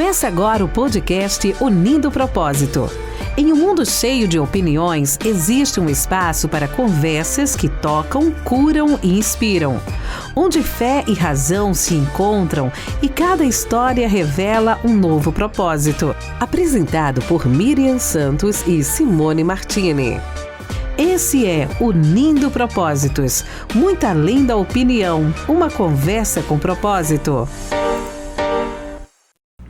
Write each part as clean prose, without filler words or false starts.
Começa agora o podcast Unindo o Propósito. Em um mundo cheio de opiniões, existe um espaço para conversas que tocam, curam e inspiram. Onde fé e razão se encontram e cada história revela um novo propósito. Apresentado por Miriam Santos e Simone Martini. Esse é Unindo Propósitos, muito além da opinião, uma conversa com propósito.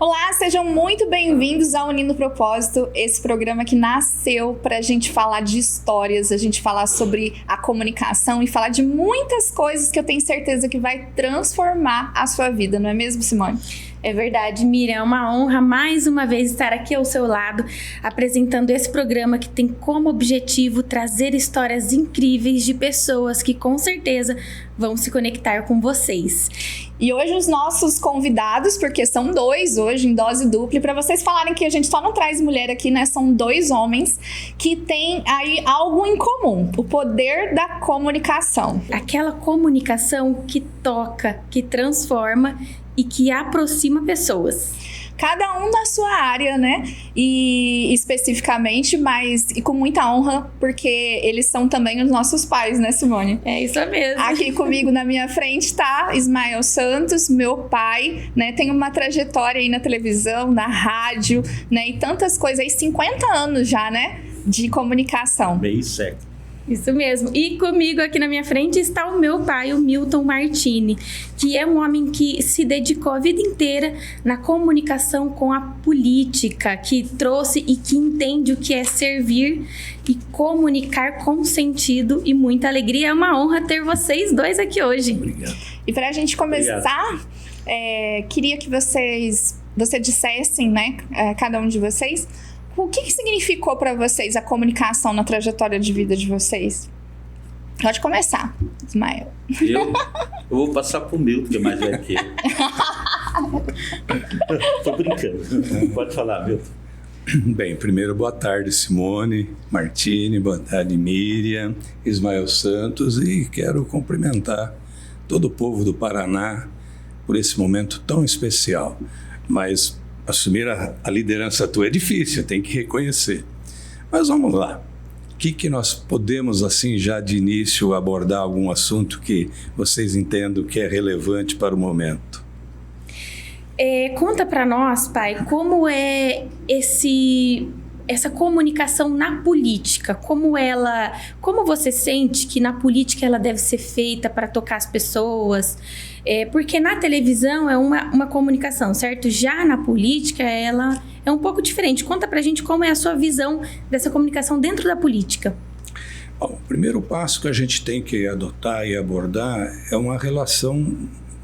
Olá, sejam muito bem-vindos ao Unindo Propósito, esse programa que nasceu para a gente falar de histórias, a gente falar sobre a comunicação e falar de muitas coisas que eu tenho certeza que vai transformar a sua vida, não é mesmo, Simone? É verdade, Miriam, é uma honra mais uma vez estar aqui ao seu lado, apresentando esse programa que tem como objetivo trazer histórias incríveis de pessoas que com certeza vão se conectar com vocês. E hoje os nossos convidados, porque são dois hoje em dose dupla, para vocês falarem que a gente só não traz mulher aqui, né? São dois homens que têm aí algo em comum, o poder da comunicação. Aquela comunicação que toca, que transforma e que aproxima pessoas. Cada um na sua área, né? E especificamente, mas e com muita honra, porque eles são também os nossos pais, né, Simone? É isso mesmo. Aqui comigo na minha frente tá Ismael Santos, meu pai, né? Tem uma trajetória aí na televisão, na rádio, né? E tantas coisas aí, 50 anos já, né? De comunicação. Meio século. Isso mesmo. E comigo aqui na minha frente está o meu pai, o Milton Martini, que é um homem que se dedicou a vida inteira na comunicação com a política, que trouxe e que entende o que é servir e comunicar com sentido e muita alegria. É uma honra ter vocês dois aqui hoje. Obrigado. E para a gente começar, queria que vocês dissessem, né, cada um de vocês, o que significou para vocês a comunicação na trajetória de vida de vocês? Pode começar, Ismael. Eu vou passar pro Milton, que é mais velho que eu. Tô brincando. Pode falar, Milton. Bem, primeiro, boa tarde, Simone Martini, boa tarde, Miriam, Ismael Santos, e quero cumprimentar todo o povo do Paraná por esse momento tão especial. Mas assumir a liderança tua é difícil, tem que reconhecer. Mas vamos lá. O que nós podemos, assim, já de início, abordar algum assunto que vocês entendam que é relevante para o momento? Conta para nós, pai, como é essa comunicação na política, como você sente que na política ela deve ser feita para tocar as pessoas, porque na televisão é uma comunicação, certo? Já na política ela é um pouco diferente. Conta pra gente como é a sua visão dessa comunicação dentro da política. Bom, o primeiro passo que a gente tem que adotar e abordar é uma relação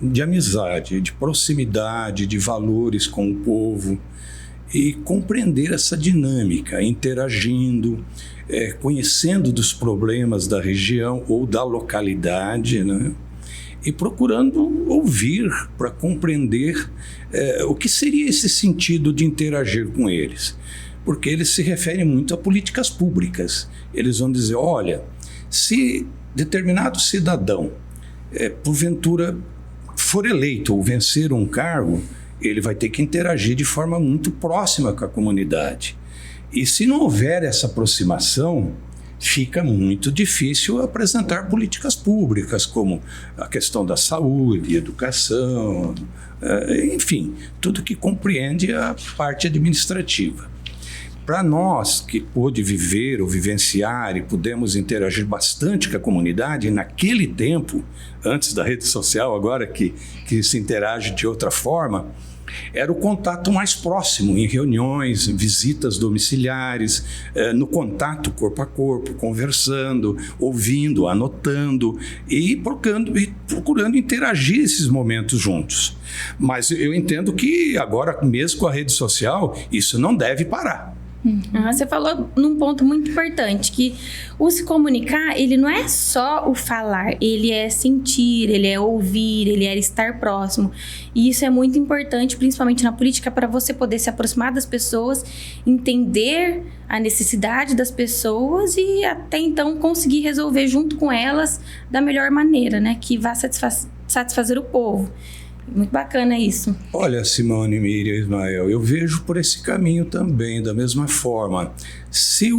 de amizade, de proximidade, de valores com o povo, e compreender essa dinâmica, interagindo, conhecendo dos problemas da região ou da localidade, né? E procurando ouvir para compreender o que seria esse sentido de interagir com eles. Porque eles se referem muito a políticas públicas. Eles vão dizer, olha, se determinado cidadão, porventura, for eleito ou vencer um cargo, ele vai ter que interagir de forma muito próxima com a comunidade. E se não houver essa aproximação, fica muito difícil apresentar políticas públicas, como a questão da saúde, educação, enfim, tudo que compreende a parte administrativa. Para nós que pôde viver ou vivenciar e pudemos interagir bastante com a comunidade, naquele tempo, antes da rede social, agora que se interage de outra forma, era o contato mais próximo, em reuniões, visitas domiciliares, no contato corpo a corpo, conversando, ouvindo, anotando e procurando interagir esses momentos juntos. Mas eu entendo que agora, mesmo com a rede social, isso não deve parar. Você falou num ponto muito importante, que o se comunicar, ele não é só o falar, ele é sentir, ele é ouvir, ele é estar próximo. E isso é muito importante, principalmente na política, para você poder se aproximar das pessoas, entender a necessidade das pessoas e até então conseguir resolver junto com elas da melhor maneira, né? Que vá satisfazer o povo. Muito bacana isso. Olha, Simone, Miriam, Ismael, eu vejo por esse caminho também, da mesma forma. Se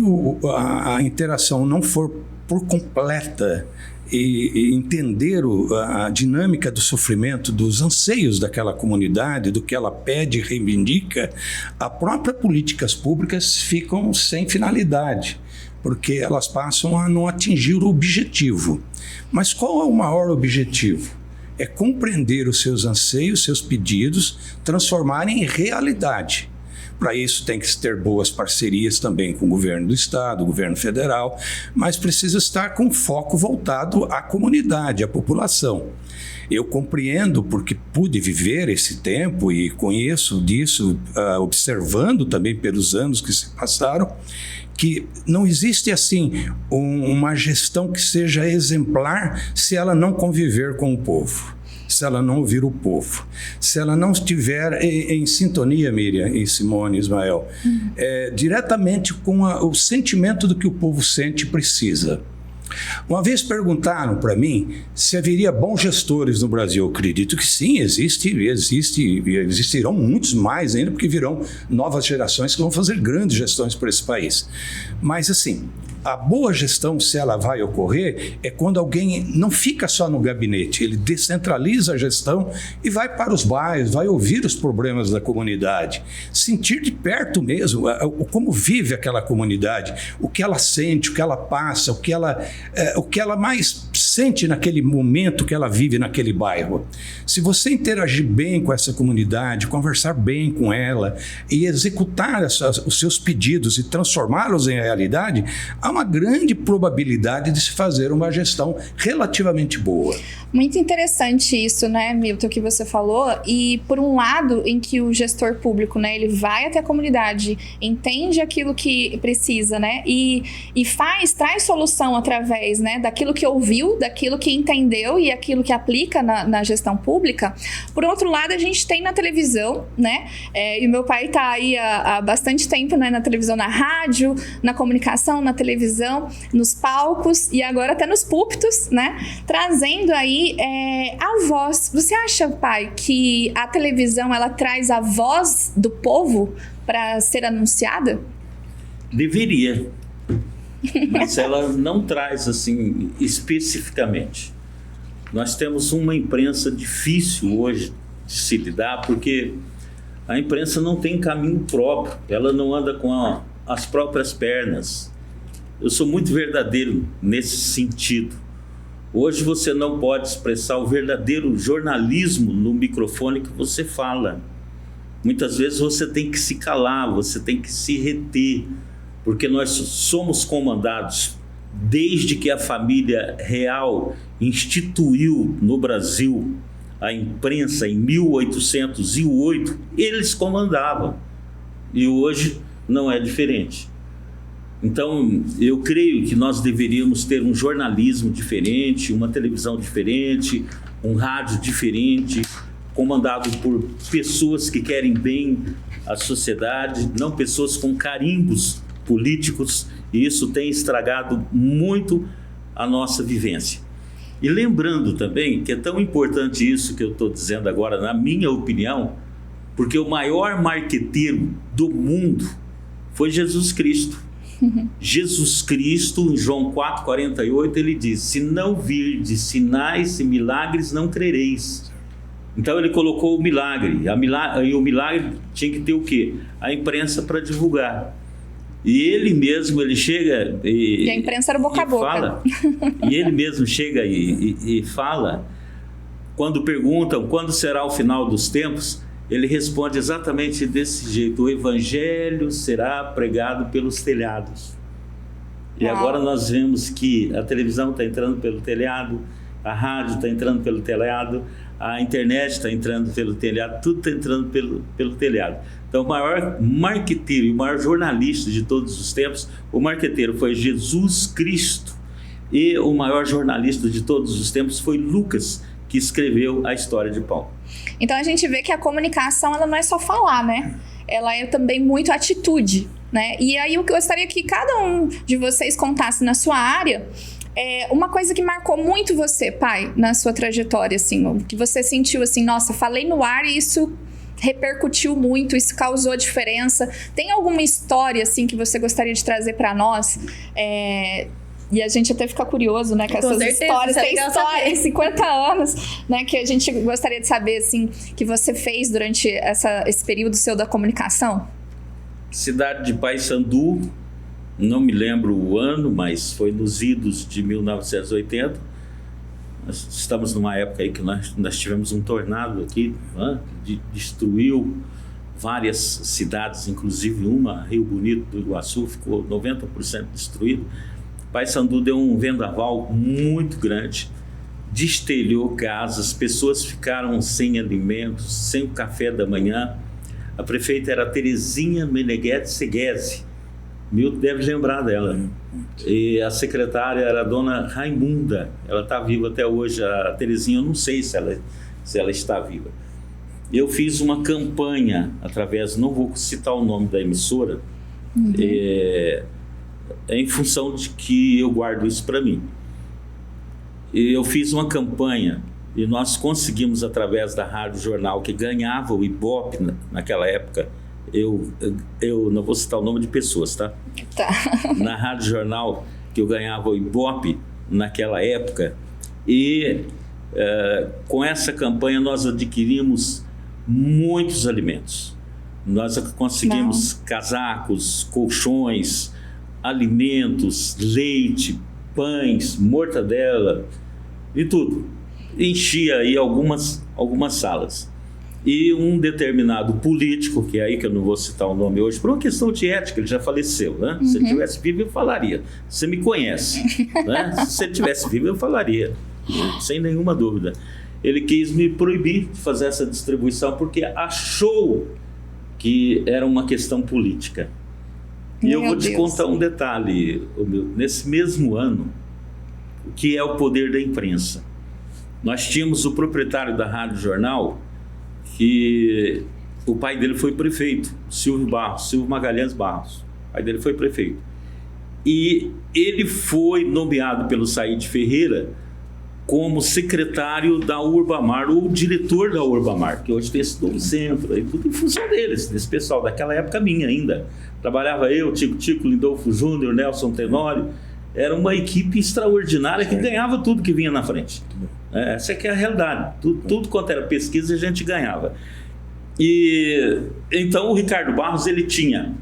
a interação não for por completa e entender a dinâmica do sofrimento, dos anseios daquela comunidade, do que ela pede e reivindica, as próprias políticas públicas ficam sem finalidade, porque elas passam a não atingir o objetivo. Mas qual é o maior objetivo? É compreender os seus anseios, seus pedidos, transformarem em realidade. Para isso tem que ter boas parcerias também com o governo do estado, o governo federal, mas precisa estar com foco voltado à comunidade, à população. Eu compreendo, porque pude viver esse tempo e conheço disso, observando também pelos anos que se passaram, que não existe assim uma gestão que seja exemplar se ela não conviver com o povo, se ela não ouvir o povo, se ela não estiver em sintonia, Miriam e Simone, Ismael, diretamente com o sentimento do que o povo sente e precisa. Uma vez perguntaram para mim se haveria bons gestores no Brasil. Eu acredito que sim, existe e existirão muitos mais ainda, porque virão novas gerações que vão fazer grandes gestões por esse país. Mas assim, a boa gestão, se ela vai ocorrer, é quando alguém não fica só no gabinete, ele descentraliza a gestão e vai para os bairros, vai ouvir os problemas da comunidade, sentir de perto mesmo como vive aquela comunidade, o que ela sente, o que ela passa, o que ela mais sente naquele momento que ela vive naquele bairro. Se você interagir bem com essa comunidade, conversar bem com ela e executar os seus pedidos e transformá-los em realidade, há uma grande probabilidade de se fazer uma gestão relativamente boa. Muito interessante isso, né, Milton, que você falou. E por um lado, em que o gestor público, né, ele vai até a comunidade, entende aquilo que precisa, né, e traz solução através, né, daquilo que ouviu, daquilo que entendeu e aquilo que aplica na gestão pública. Por outro lado, a gente tem na televisão, né, e meu pai está aí há bastante tempo, né, na televisão, na rádio, na comunicação, na televisão, nos palcos e agora até nos púlpitos, né, trazendo aí a voz. Você acha, pai, que a televisão ela traz a voz do povo para ser anunciada? Deveria, mas ela não traz assim especificamente. Nós temos uma imprensa difícil hoje de se lidar, porque a imprensa não tem caminho próprio, ela não anda com as próprias pernas. Eu sou muito verdadeiro nesse sentido. Hoje você não pode expressar o verdadeiro jornalismo no microfone que você fala. Muitas vezes você tem que se calar, você tem que se reter, porque nós somos comandados desde que a família real instituiu no Brasil a imprensa em 1808, eles comandavam. E hoje não é diferente. Então, eu creio que nós deveríamos ter um jornalismo diferente, uma televisão diferente, um rádio diferente, comandado por pessoas que querem bem à sociedade, não pessoas com carimbos políticos, e isso tem estragado muito a nossa vivência. E lembrando também que é tão importante isso que eu estou dizendo agora, na minha opinião, porque o maior marqueteiro do mundo foi Jesus Cristo. Jesus Cristo, em João 4,48, ele diz: se não virdes sinais e milagres, não crereis. Então ele colocou o milagre, e o milagre tinha que ter o quê? A imprensa para divulgar. E ele mesmo, ele chega e a imprensa era boca a boca. Fala, e ele mesmo chega e fala, quando perguntam quando será o final dos tempos, ele responde exatamente desse jeito: o evangelho será pregado pelos telhados. E agora nós vemos que a televisão está entrando pelo telhado, a rádio está entrando pelo telhado, a internet está entrando pelo telhado, tudo está entrando pelo telhado. Então o maior marqueteiro e o maior jornalista de todos os tempos, o marqueteiro foi Jesus Cristo, e o maior jornalista de todos os tempos foi Lucas, que escreveu a história de Paulo. Então a gente vê que a comunicação ela não é só falar, né? Ela é também muito atitude, né? E aí eu gostaria que cada um de vocês contasse na sua área Uma coisa que marcou muito você, pai, na sua trajetória, assim, que você sentiu assim, nossa, falei no ar e isso repercutiu muito, isso causou diferença. Tem alguma história, assim, que você gostaria de trazer para nós? E a gente até fica curioso, né, com essas histórias. Tem história em 50 anos, né, que a gente gostaria de saber, assim, que você fez durante esse período seu da comunicação. Cidade de Paissandu, não me lembro o ano, mas foi nos idos de 1980. Nós estamos numa época aí que nós tivemos um tornado aqui, né, destruiu várias cidades, inclusive uma, Rio Bonito do Iguaçu, ficou 90% destruído. Paissandu deu um vendaval muito grande, destelhou casas, pessoas ficaram sem alimentos, sem o café da manhã. A prefeita era Terezinha Meneghetti Seguese, Milton deve lembrar dela. E a secretária era a dona Raimunda, ela está viva até hoje. A Terezinha, eu não sei se ela está viva. Eu fiz uma campanha através, não vou citar o nome da emissora, em função de que eu guardo isso para mim. E eu fiz uma campanha e nós conseguimos, através da Rádio Jornal, que ganhava o Ibope naquela época. Eu não vou citar o nome de pessoas, tá? Na Rádio Jornal, que eu ganhava o Ibope naquela época. E com essa campanha nós adquirimos muitos alimentos. Nós conseguimos casacos, colchões, alimentos, leite, pães, mortadela e tudo. Enchia aí algumas salas. E um determinado político, que é aí que eu não vou citar o nome hoje, por uma questão de ética, ele já faleceu, né? Se ele tivesse vivo, eu falaria. Você me conhece, né? Se ele tivesse vivo, eu falaria, sem nenhuma dúvida. Ele quis me proibir de fazer essa distribuição porque achou que era uma questão política. E eu vou te contar um detalhe, nesse mesmo ano, o que é o poder da imprensa. Nós tínhamos o proprietário da Rádio Jornal, que o pai dele foi prefeito, Silvio Magalhães Barros. O pai dele foi prefeito. E ele foi nomeado pelo Saíde Ferreira como secretário da Urbamar, ou diretor da Urbamar, que hoje tem esse novo centro, tudo em função deles, desse pessoal, daquela época minha ainda. Trabalhava eu, Tico, Lindolfo Júnior, Nelson Tenório. Era uma equipe extraordinária que ganhava tudo que vinha na frente. Essa é que é a realidade. Tudo quanto era pesquisa, a gente ganhava. E então o Ricardo Barros, ele tinha...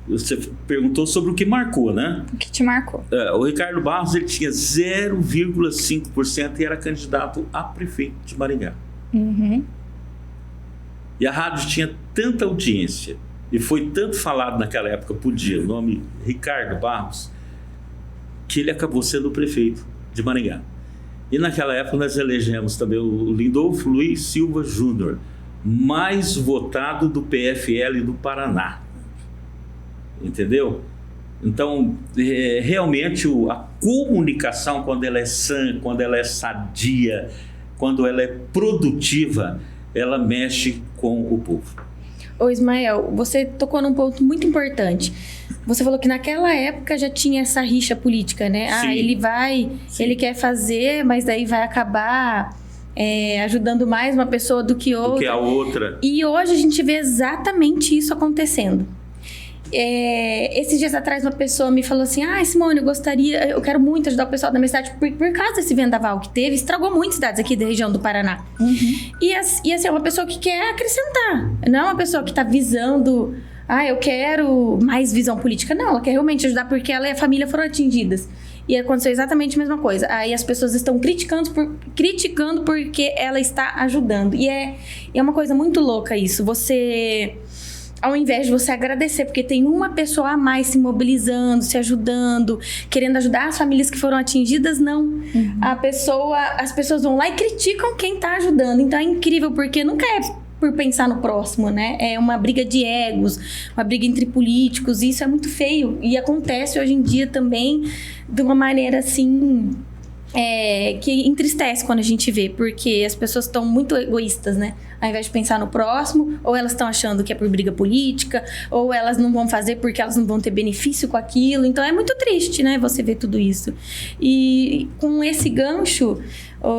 Você perguntou sobre o que marcou, né? O que te marcou? O Ricardo Barros, ele tinha 0,5% e era candidato a prefeito de Maringá. E a rádio tinha tanta audiência e foi tanto falado naquela época por dia, o nome Ricardo Barros, que ele acabou sendo o prefeito de Maringá. E naquela época nós elegemos também o Lindolfo Luiz Silva Júnior, mais votado do PFL do Paraná. Entendeu? Então, realmente a comunicação, quando ela é sã, quando ela é sadia, quando ela é produtiva, ela mexe com o povo. Ô Ismael, você tocou num ponto muito importante. Você falou que naquela época já tinha essa rixa política, né? Sim. Ele quer fazer, mas daí vai acabar ajudando mais uma pessoa do que outra. Do que a outra. E hoje a gente vê exatamente isso acontecendo. Esses dias atrás uma pessoa me falou assim: Simone, eu quero muito ajudar o pessoal da minha cidade por causa desse vendaval que teve, estragou muitas cidades aqui da região do Paraná. E assim, é uma pessoa que quer acrescentar, não é uma pessoa que está visando, eu quero mais visão política. Não, ela quer realmente ajudar porque ela e a família foram atingidas. E aconteceu exatamente a mesma coisa. Aí as pessoas estão criticando porque ela está ajudando. E é uma coisa muito louca isso. Você... Ao invés de você agradecer, porque tem uma pessoa a mais se mobilizando, se ajudando, querendo ajudar as famílias que foram atingidas, não. As pessoas vão lá e criticam quem está ajudando. Então é incrível, porque nunca é por pensar no próximo, né? É uma briga de egos, uma briga entre políticos, e isso é muito feio. E acontece hoje em dia também de uma maneira assim... que entristece quando a gente vê, porque as pessoas estão muito egoístas, né? Ao invés de pensar no próximo, ou elas estão achando que é por briga política, ou elas não vão fazer porque elas não vão ter benefício com aquilo. Então é muito triste, né? Você ver tudo isso. E com esse gancho,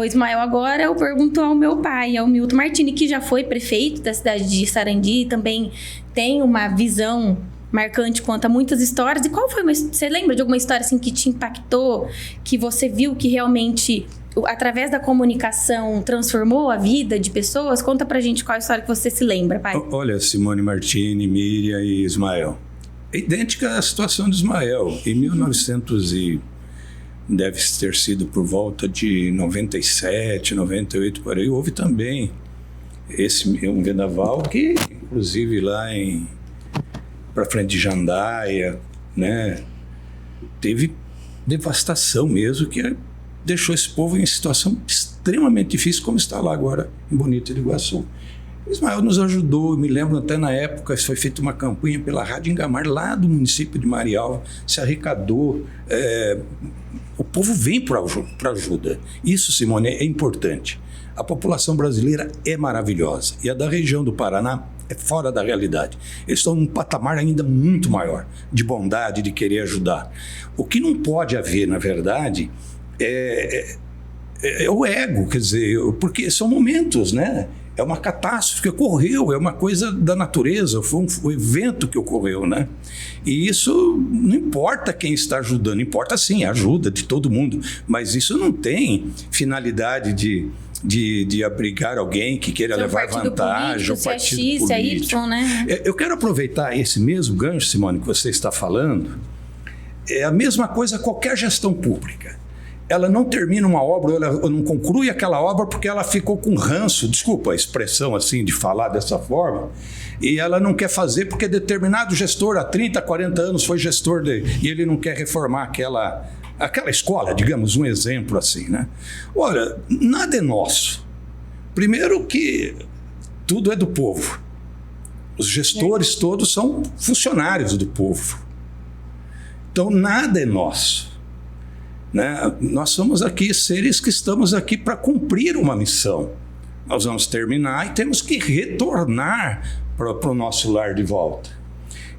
Ismael, agora eu pergunto ao meu pai, ao Milton Martini, que já foi prefeito da cidade de Sarandi, também tem uma visão marcante, conta muitas histórias. E qual foi você lembra de alguma história assim que te impactou, que você viu que realmente, através da comunicação, transformou a vida de pessoas? Conta pra gente qual a história que você se lembra, pai. Olha, Simone Martini, Miriam e Ismael. É idêntica à situação de Ismael. Em 1900 deve ter sido por volta de 97, 98, por aí, houve também um vendaval que, inclusive, lá para frente de Jandaia, né, teve devastação mesmo, que deixou esse povo em situação extremamente difícil, como está lá agora em Bonito de Iguaçu. Ismael nos ajudou, me lembro até na época, foi feita uma campanha pela Rádio Engamar, lá do município de Marialva, se arrecadou, o povo vem para ajuda. Isso, Simone, é importante. A população brasileira é maravilhosa, e a da região do Paraná é fora da realidade. Eles estão num patamar ainda muito maior de bondade, de querer ajudar. O que não pode haver, na verdade, é o ego, quer dizer, porque são momentos, né? É uma catástrofe que ocorreu, é uma coisa da natureza, foi um evento que ocorreu, né? E isso não importa quem está ajudando, importa sim a ajuda de todo mundo, mas isso não tem finalidade de abrigar alguém que queira levar vantagem, ou partido político, se é X, se é Y, né? Eu quero aproveitar esse mesmo gancho, Simone, que você está falando. É a mesma coisa qualquer gestão pública. Ela não termina uma obra, ou não conclui aquela obra porque ela ficou com ranço, desculpa a expressão assim de falar dessa forma, e ela não quer fazer porque determinado gestor há 30, 40 anos foi gestor e ele não quer reformar aquela escola, digamos, um exemplo assim, né? Olha, nada é nosso. Primeiro que tudo é do povo. Os gestores todos são funcionários do povo. Então, nada é nosso. Né? Nós somos aqui seres que estamos aqui para cumprir uma missão. Nós vamos terminar e temos que retornar para o nosso lar de volta.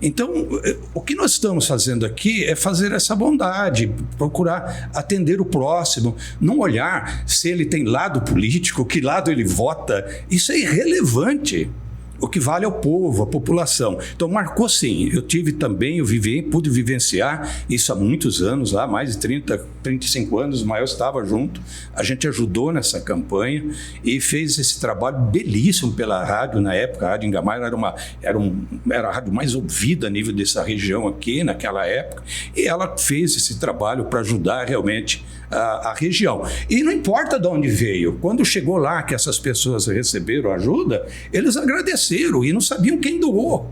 Então, o que nós estamos fazendo aqui é fazer essa bondade, procurar atender o próximo, não olhar se ele tem lado político, que lado ele vota. Isso é irrelevante. O que vale é o povo, a população. Então, marcou sim. Eu tive também, pude vivenciar isso há muitos anos, lá mais de 30, 35 anos, o Ismael estava junto. A gente ajudou nessa campanha e fez esse trabalho belíssimo pela rádio na época. A Rádio Engamar era a rádio mais ouvida a nível dessa região aqui, naquela época. E ela fez esse trabalho para ajudar realmente a região. E não importa de onde veio, quando chegou lá que essas pessoas receberam ajuda, eles agradeceram e não sabiam quem doou.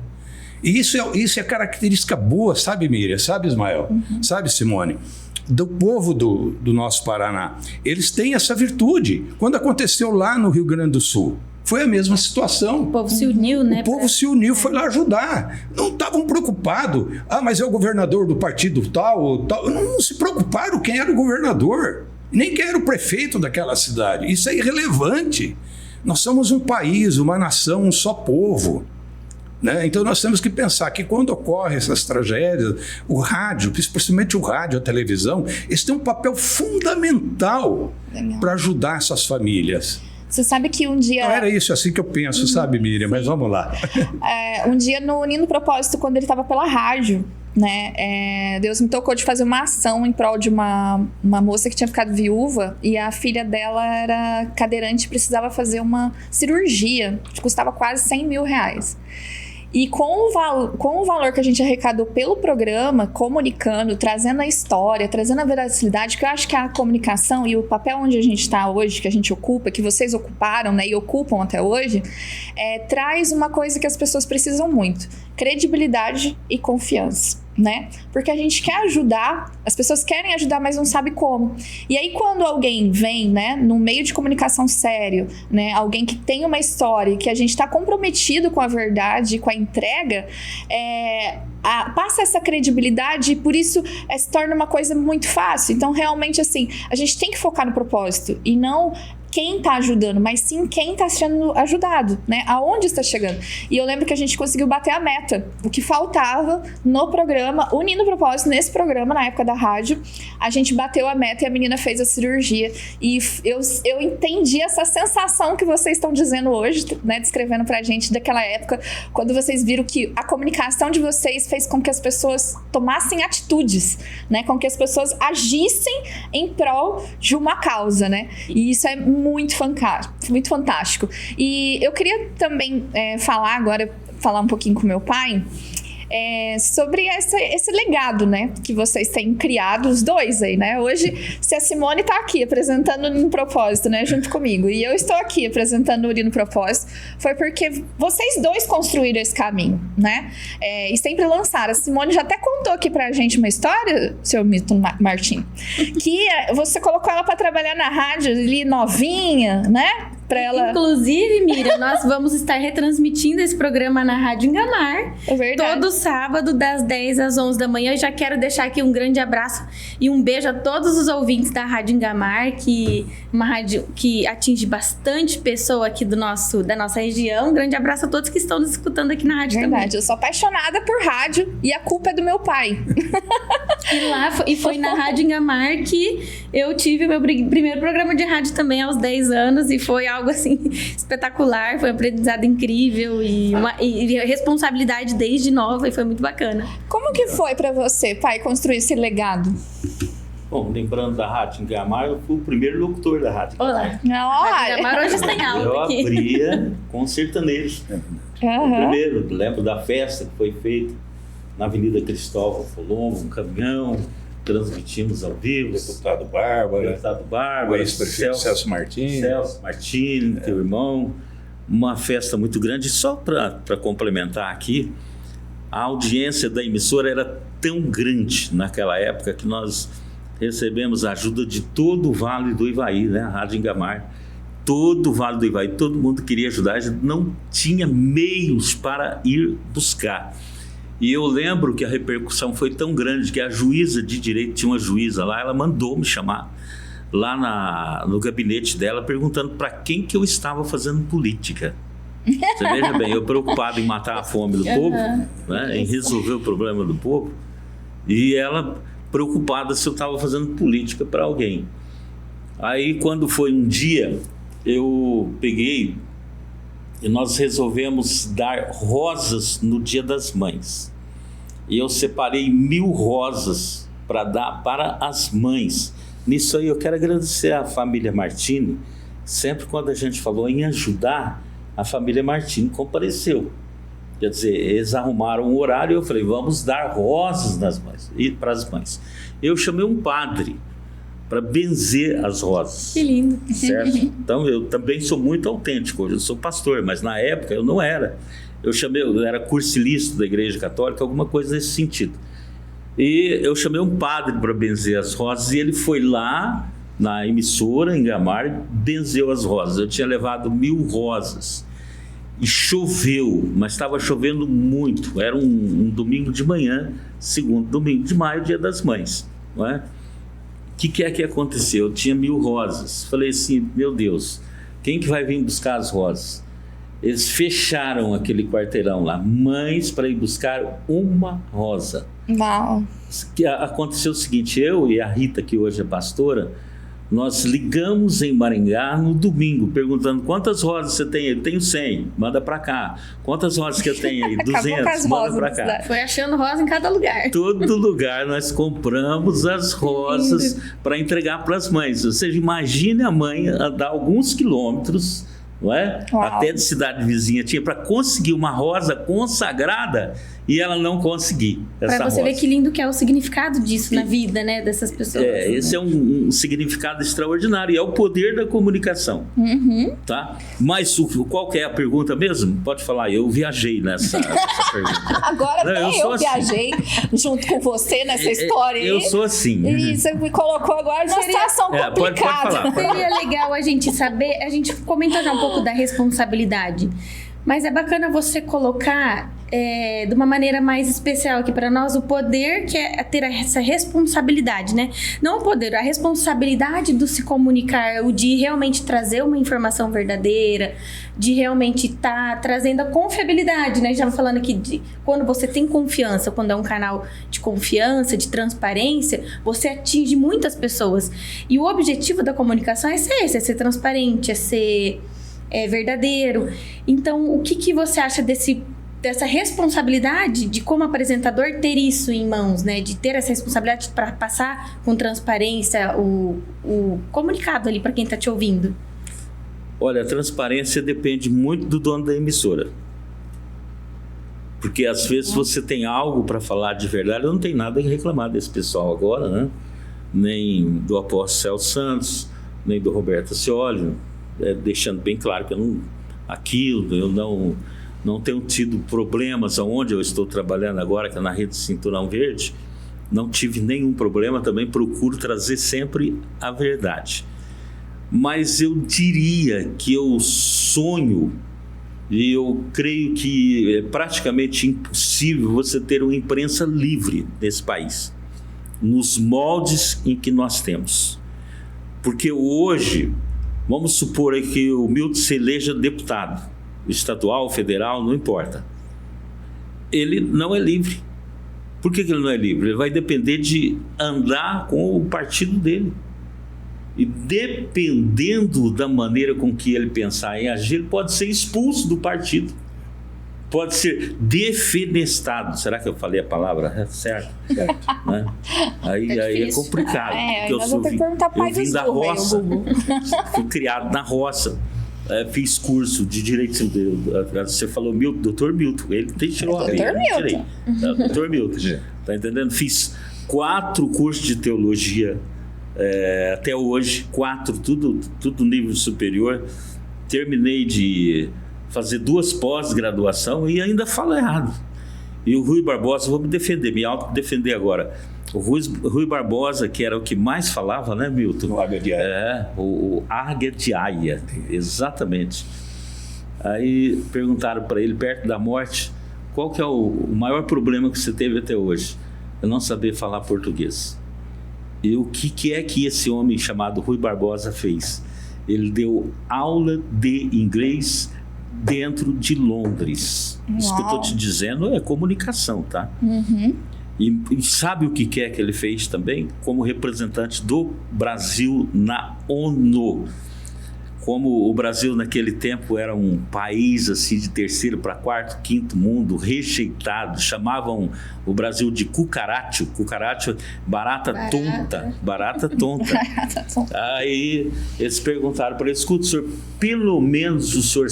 E isso é característica boa, sabe, Miriam? Sabe, Ismael? Sabe, Simone? Do povo do nosso Paraná. Eles têm essa virtude. Quando aconteceu lá no Rio Grande do Sul, foi a mesma situação. O povo se uniu, né? O povo se uniu, foi lá ajudar. Não estavam preocupados. Mas é o governador do partido tal ou tal. Não se preocuparam quem era o governador. Nem quem era o prefeito daquela cidade. Isso é irrelevante. Nós somos um país, uma nação, um só povo. Né? Então nós temos que pensar que quando ocorrem essas tragédias, o rádio, principalmente o rádio, a televisão, eles têm um papel fundamental para ajudar essas famílias. Você sabe que um dia... Não era isso assim que eu penso, sabe, Miriam? Mas vamos lá. Um dia no Unindo Propósito, quando ele estava pela rádio, né? Deus me tocou de fazer uma ação em prol de uma moça que tinha ficado viúva e a filha dela era cadeirante e precisava fazer uma cirurgia que custava quase R$100 mil. E com o valor que a gente arrecadou pelo programa, comunicando, trazendo a história, trazendo a veracidade, que eu acho que a comunicação e o papel onde a gente está hoje, que a gente ocupa, que vocês ocuparam, né, e ocupam até hoje, traz uma coisa que as pessoas precisam muito: credibilidade e confiança. né? Porque a gente quer ajudar, as pessoas querem ajudar, mas não sabe como. E aí quando alguém vem, né, num meio de comunicação sério, né, alguém que tem uma história, que a gente está comprometido com a verdade, com a entrega, passa essa credibilidade e por isso se torna uma coisa muito fácil. Então realmente assim, a gente tem que focar no propósito e não quem está ajudando, mas sim quem está sendo ajudado, né? Aonde está chegando. E eu lembro que a gente conseguiu bater a meta. O que faltava no programa, unindo o propósito nesse programa, na época da rádio, a gente bateu a meta e a menina fez a cirurgia. E eu entendi essa sensação que vocês estão dizendo hoje, né? Descrevendo pra gente daquela época, quando vocês viram que a comunicação de vocês fez com que as pessoas tomassem atitudes, né? Com que as pessoas agissem em prol de uma causa, né? E isso é muito fantástico. E eu queria também falar um pouquinho com meu pai sobre esse legado, né, que vocês têm criado, os dois aí, né? Hoje, se a Simone tá aqui apresentando no Propósito, né, junto comigo, e eu estou aqui apresentando o Uri no Propósito, foi porque vocês dois construíram esse caminho, né? E sempre lançaram. A Simone já até contou aqui pra gente uma história, seu Milton Martim, que você colocou ela pra trabalhar na rádio ali novinha, né? Ela... Inclusive, Miriam, nós vamos estar retransmitindo esse programa na Rádio Engamar. É verdade. Todo sábado, das 10 às 11 da manhã. Eu já quero deixar aqui um grande abraço e um beijo a todos os ouvintes da Rádio Engamar, que é uma rádio que atinge bastante pessoa aqui da nossa região. Um grande abraço a todos que estão nos escutando aqui na rádio também. Eu sou apaixonada por rádio e a culpa é do meu pai. E foi na Rádio Engamar que eu tive o meu primeiro programa de rádio também aos 10 anos e foi algo assim espetacular, foi um aprendizado incrível e responsabilidade desde nova e foi muito bacana. Como que foi pra você, pai, construir esse legado? Bom, lembrando da Rádio Engamar, eu fui o primeiro locutor da Rádio Engamar. Olá! A Rádio Engamar hoje está em alta eu aqui. abria com sertanejos. O primeiro, lembro da festa que foi feita na Avenida Cristóvão Colombo, um caminhão, transmitimos ao vivo. Deputado Bárbara, o ex-prefeito Celso Martini, teu irmão. Uma festa muito grande. Só para complementar aqui, a audiência da emissora era tão grande naquela época que nós recebemos a ajuda de todo o Vale do Ivaí, né? A Rádio Engamar. Todo o Vale do Ivaí, todo mundo queria ajudar, a gente não tinha meios para ir buscar. E eu lembro que a repercussão foi tão grande que a juíza de direito, tinha uma juíza lá, ela mandou me chamar lá no gabinete dela, perguntando para quem que eu estava fazendo política. Você veja bem, eu preocupado em matar a fome do povo, né, em resolver o problema do povo, e ela preocupada se eu estava fazendo política para alguém. Aí, quando foi um dia, eu peguei e nós resolvemos dar rosas no Dia das Mães. E eu separei 1000 rosas para dar para as mães. Nisso aí eu quero agradecer à família Martini. Sempre quando a gente falou em ajudar, a família Martini compareceu. Quer dizer, eles arrumaram um horário e eu falei, vamos dar rosas para as mães. Eu chamei um padre para benzer as rosas. Que lindo. Certo? Então, eu também sou muito autêntico. Hoje eu sou pastor, mas na época eu não era. Eu era cursilista da Igreja Católica, alguma coisa nesse sentido. E eu chamei um padre para benzer as rosas e ele foi lá na emissora, em Engamar, e benzeu as rosas. Eu tinha levado 1000 rosas. E choveu, mas estava chovendo muito. Era um domingo de manhã, segundo domingo de maio, Dia das Mães, não é? O que é que aconteceu? Eu tinha 1000 rosas. Falei assim, meu Deus, quem que vai vir buscar as rosas? Eles fecharam aquele quarteirão lá, mães para ir buscar uma rosa. Uau. Aconteceu o seguinte, eu e a Rita, que hoje é pastora, nós ligamos em Maringá no domingo, perguntando quantas rosas você tem aí? Eu tenho 100, manda para cá. Quantas rosas que eu tenho aí? 200, manda para cá. Foi achando rosa em cada lugar. Todo lugar nós compramos as rosas para entregar para as mães. Ou seja, imagine a mãe andar alguns quilômetros, não é? Uau. Até de cidade vizinha tinha para conseguir uma rosa consagrada e ela não conseguir essa Para você rosa. ver que lindo que é o significado disso na vida, né, dessas pessoas. Esse é um significado extraordinário, e é o poder da comunicação. Tá? Mas qual que é a pergunta mesmo? Pode falar, eu viajei nessa pergunta. Agora Não, até eu assim. viajei junto com você nessa história aí. Eu sou assim. E você me colocou agora numa situação pode complicada. falar. Seria legal a gente saber, a gente comentou já um pouco da responsabilidade, mas é bacana você colocar de uma maneira mais especial aqui para nós o poder que é ter essa responsabilidade, né? Não o poder, a responsabilidade do se comunicar, o de realmente trazer uma informação verdadeira, de realmente estar trazendo a confiabilidade, né? A gente estava falando aqui de quando você tem confiança, quando é um canal de confiança, de transparência, você atinge muitas pessoas. E o objetivo da comunicação é ser esse, é ser transparente, é ser verdadeiro. Então, o que você acha dessa responsabilidade de como apresentador ter isso em mãos, né? De ter essa responsabilidade para passar com transparência o comunicado ali para quem está te ouvindo? Olha, a transparência depende muito do dono da emissora. Porque às vezes você tem algo para falar de verdade, eu não tenho nada a reclamar desse pessoal agora, né? Nem do apóstolo Celso Santos, nem do Roberto Ascioli, deixando bem claro que eu não tenho tido problemas aonde eu estou trabalhando agora, que é na rede Cinturão Verde. Não tive nenhum problema, também procuro trazer sempre a verdade. Mas eu diria que eu sonho, e eu creio que é praticamente impossível você ter uma imprensa livre nesse país, nos moldes em que nós temos. Porque hoje, vamos supor aí que o Milton se eleja deputado, estadual, federal, não importa. Ele não é livre. Por que ele não é livre? Ele vai depender de andar com o partido dele. E dependendo da maneira com que ele pensar em agir, ele pode ser expulso do partido. Pode ser defenestado. Será que eu falei a palavra certo? Né? Aí é complicado. Eu vim da roça. Fui criado na roça. Fiz curso de direito. Você falou Milton, doutor Milton. Ele tirou a doutor Milton. Doutor Milton. Tá entendendo? Fiz 4 cursos de teologia até hoje. 4, tudo nível superior. Terminei de fazer 2 pós-graduação e ainda falo errado. E o Rui Barbosa, vou me defender, me autodefender agora. O Rui Barbosa, que era o que mais falava, né, Milton? O Águia de Aia. O Águia de Aia, exatamente. Aí perguntaram para ele, perto da morte, qual que é o maior problema que você teve até hoje? É não saber falar português. E o que é que esse homem chamado Rui Barbosa fez? Ele deu aula de inglês dentro de Londres. Uau. Isso que eu estou te dizendo é comunicação, tá? E sabe o que é que ele fez também? Como representante do Brasil na ONU. Como o Brasil naquele tempo era um país assim de 3º para 4º, 5º mundo, rejeitado, chamavam o Brasil de cucaracho, barata tonta. Aí eles perguntaram para ele, escuta, senhor, pelo menos o senhor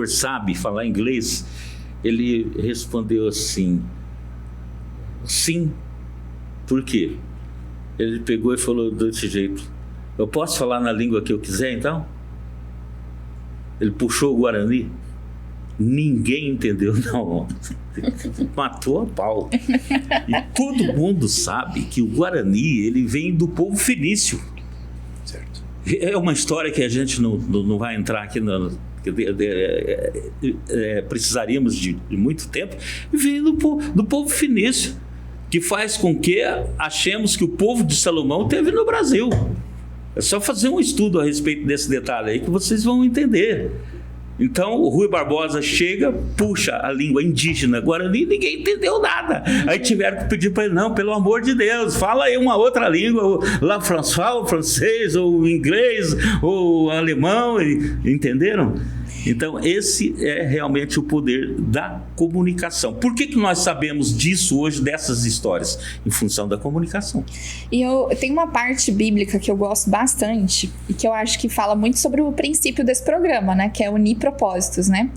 sabe falar inglês? Ele respondeu assim, sim. Por quê? Ele pegou e falou desse jeito, eu posso falar na língua que eu quiser, então? Ele puxou o Guarani. Ninguém entendeu, não. Matou a pau. E todo mundo sabe que o Guarani, ele vem do povo fenício. Certo. É uma história que a gente não vai entrar aqui, precisaríamos de muito tempo. Vem do povo fenício, que faz com que achemos que o povo de Salomão teve no Brasil. É só fazer um estudo a respeito desse detalhe aí que vocês vão entender. Então o Rui Barbosa chega, puxa a língua indígena Guarani, ninguém entendeu nada. Aí tiveram que pedir para ele, não, pelo amor de Deus, fala aí uma outra língua, lá o francês, ou o inglês, ou o alemão, entenderam? Então, esse é realmente o poder da comunicação. Por que nós sabemos disso hoje, dessas histórias? Em função da comunicação. E eu tenho uma parte bíblica que eu gosto bastante e que eu acho que fala muito sobre o princípio desse programa, né? Que é unir propósitos, né?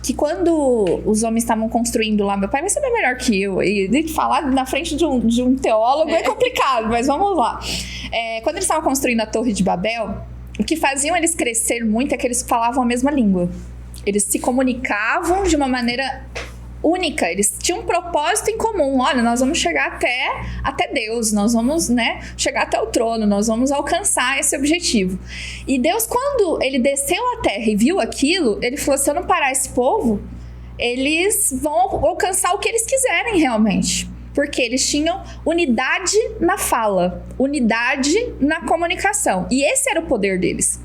Que quando os homens estavam construindo lá, meu pai vai saber melhor que eu, e falar na frente de um teólogo é complicado, mas vamos lá. Quando eles estavam construindo a Torre de Babel, o que faziam eles crescer muito é que eles falavam a mesma língua. Eles se comunicavam de uma maneira única, eles tinham um propósito em comum. Olha, nós vamos chegar até Deus, nós vamos, né, chegar até o trono, nós vamos alcançar esse objetivo. E Deus, quando ele desceu à terra e viu aquilo, ele falou: se eu não parar esse povo, eles vão alcançar o que eles quiserem realmente. Porque eles tinham unidade na fala, unidade na comunicação. E esse era o poder deles.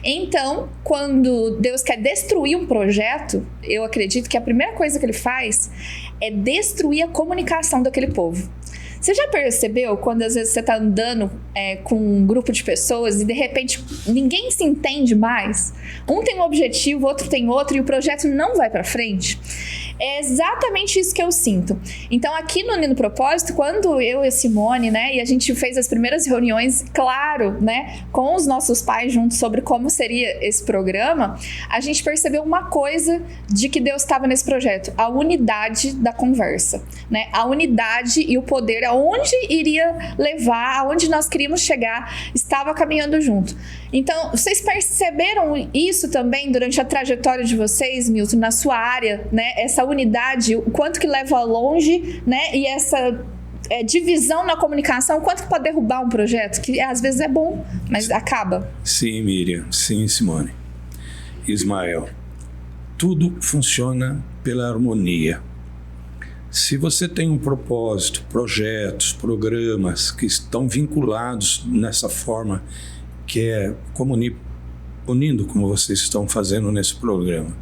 Então, quando Deus quer destruir um projeto, eu acredito que a primeira coisa que ele faz é destruir a comunicação daquele povo. Você já percebeu quando às vezes você está andando com um grupo de pessoas e de repente ninguém se entende mais? Um tem um objetivo, outro tem outro e o projeto não vai para frente? É exatamente isso que eu sinto. Então, aqui no Unindo Propósito, quando eu e a Simone, né, e a gente fez as primeiras reuniões, claro, né, com os nossos pais juntos sobre como seria esse programa, a gente percebeu uma coisa de que Deus estava nesse projeto: a unidade da conversa, né, a unidade e o poder, aonde iria levar, aonde nós queríamos chegar, estava caminhando junto. Então, vocês perceberam isso também durante a trajetória de vocês, Milton, na sua área, né, essa unidade, o quanto que leva longe, né? E essa divisão na comunicação, o quanto que pode derrubar um projeto, que às vezes é bom, mas acaba. Sim, Miriam. Sim, Simone. Ismael, tudo funciona pela harmonia. Se você tem um propósito, projetos, programas que estão vinculados nessa forma, que é unindo como vocês estão fazendo nesse programa,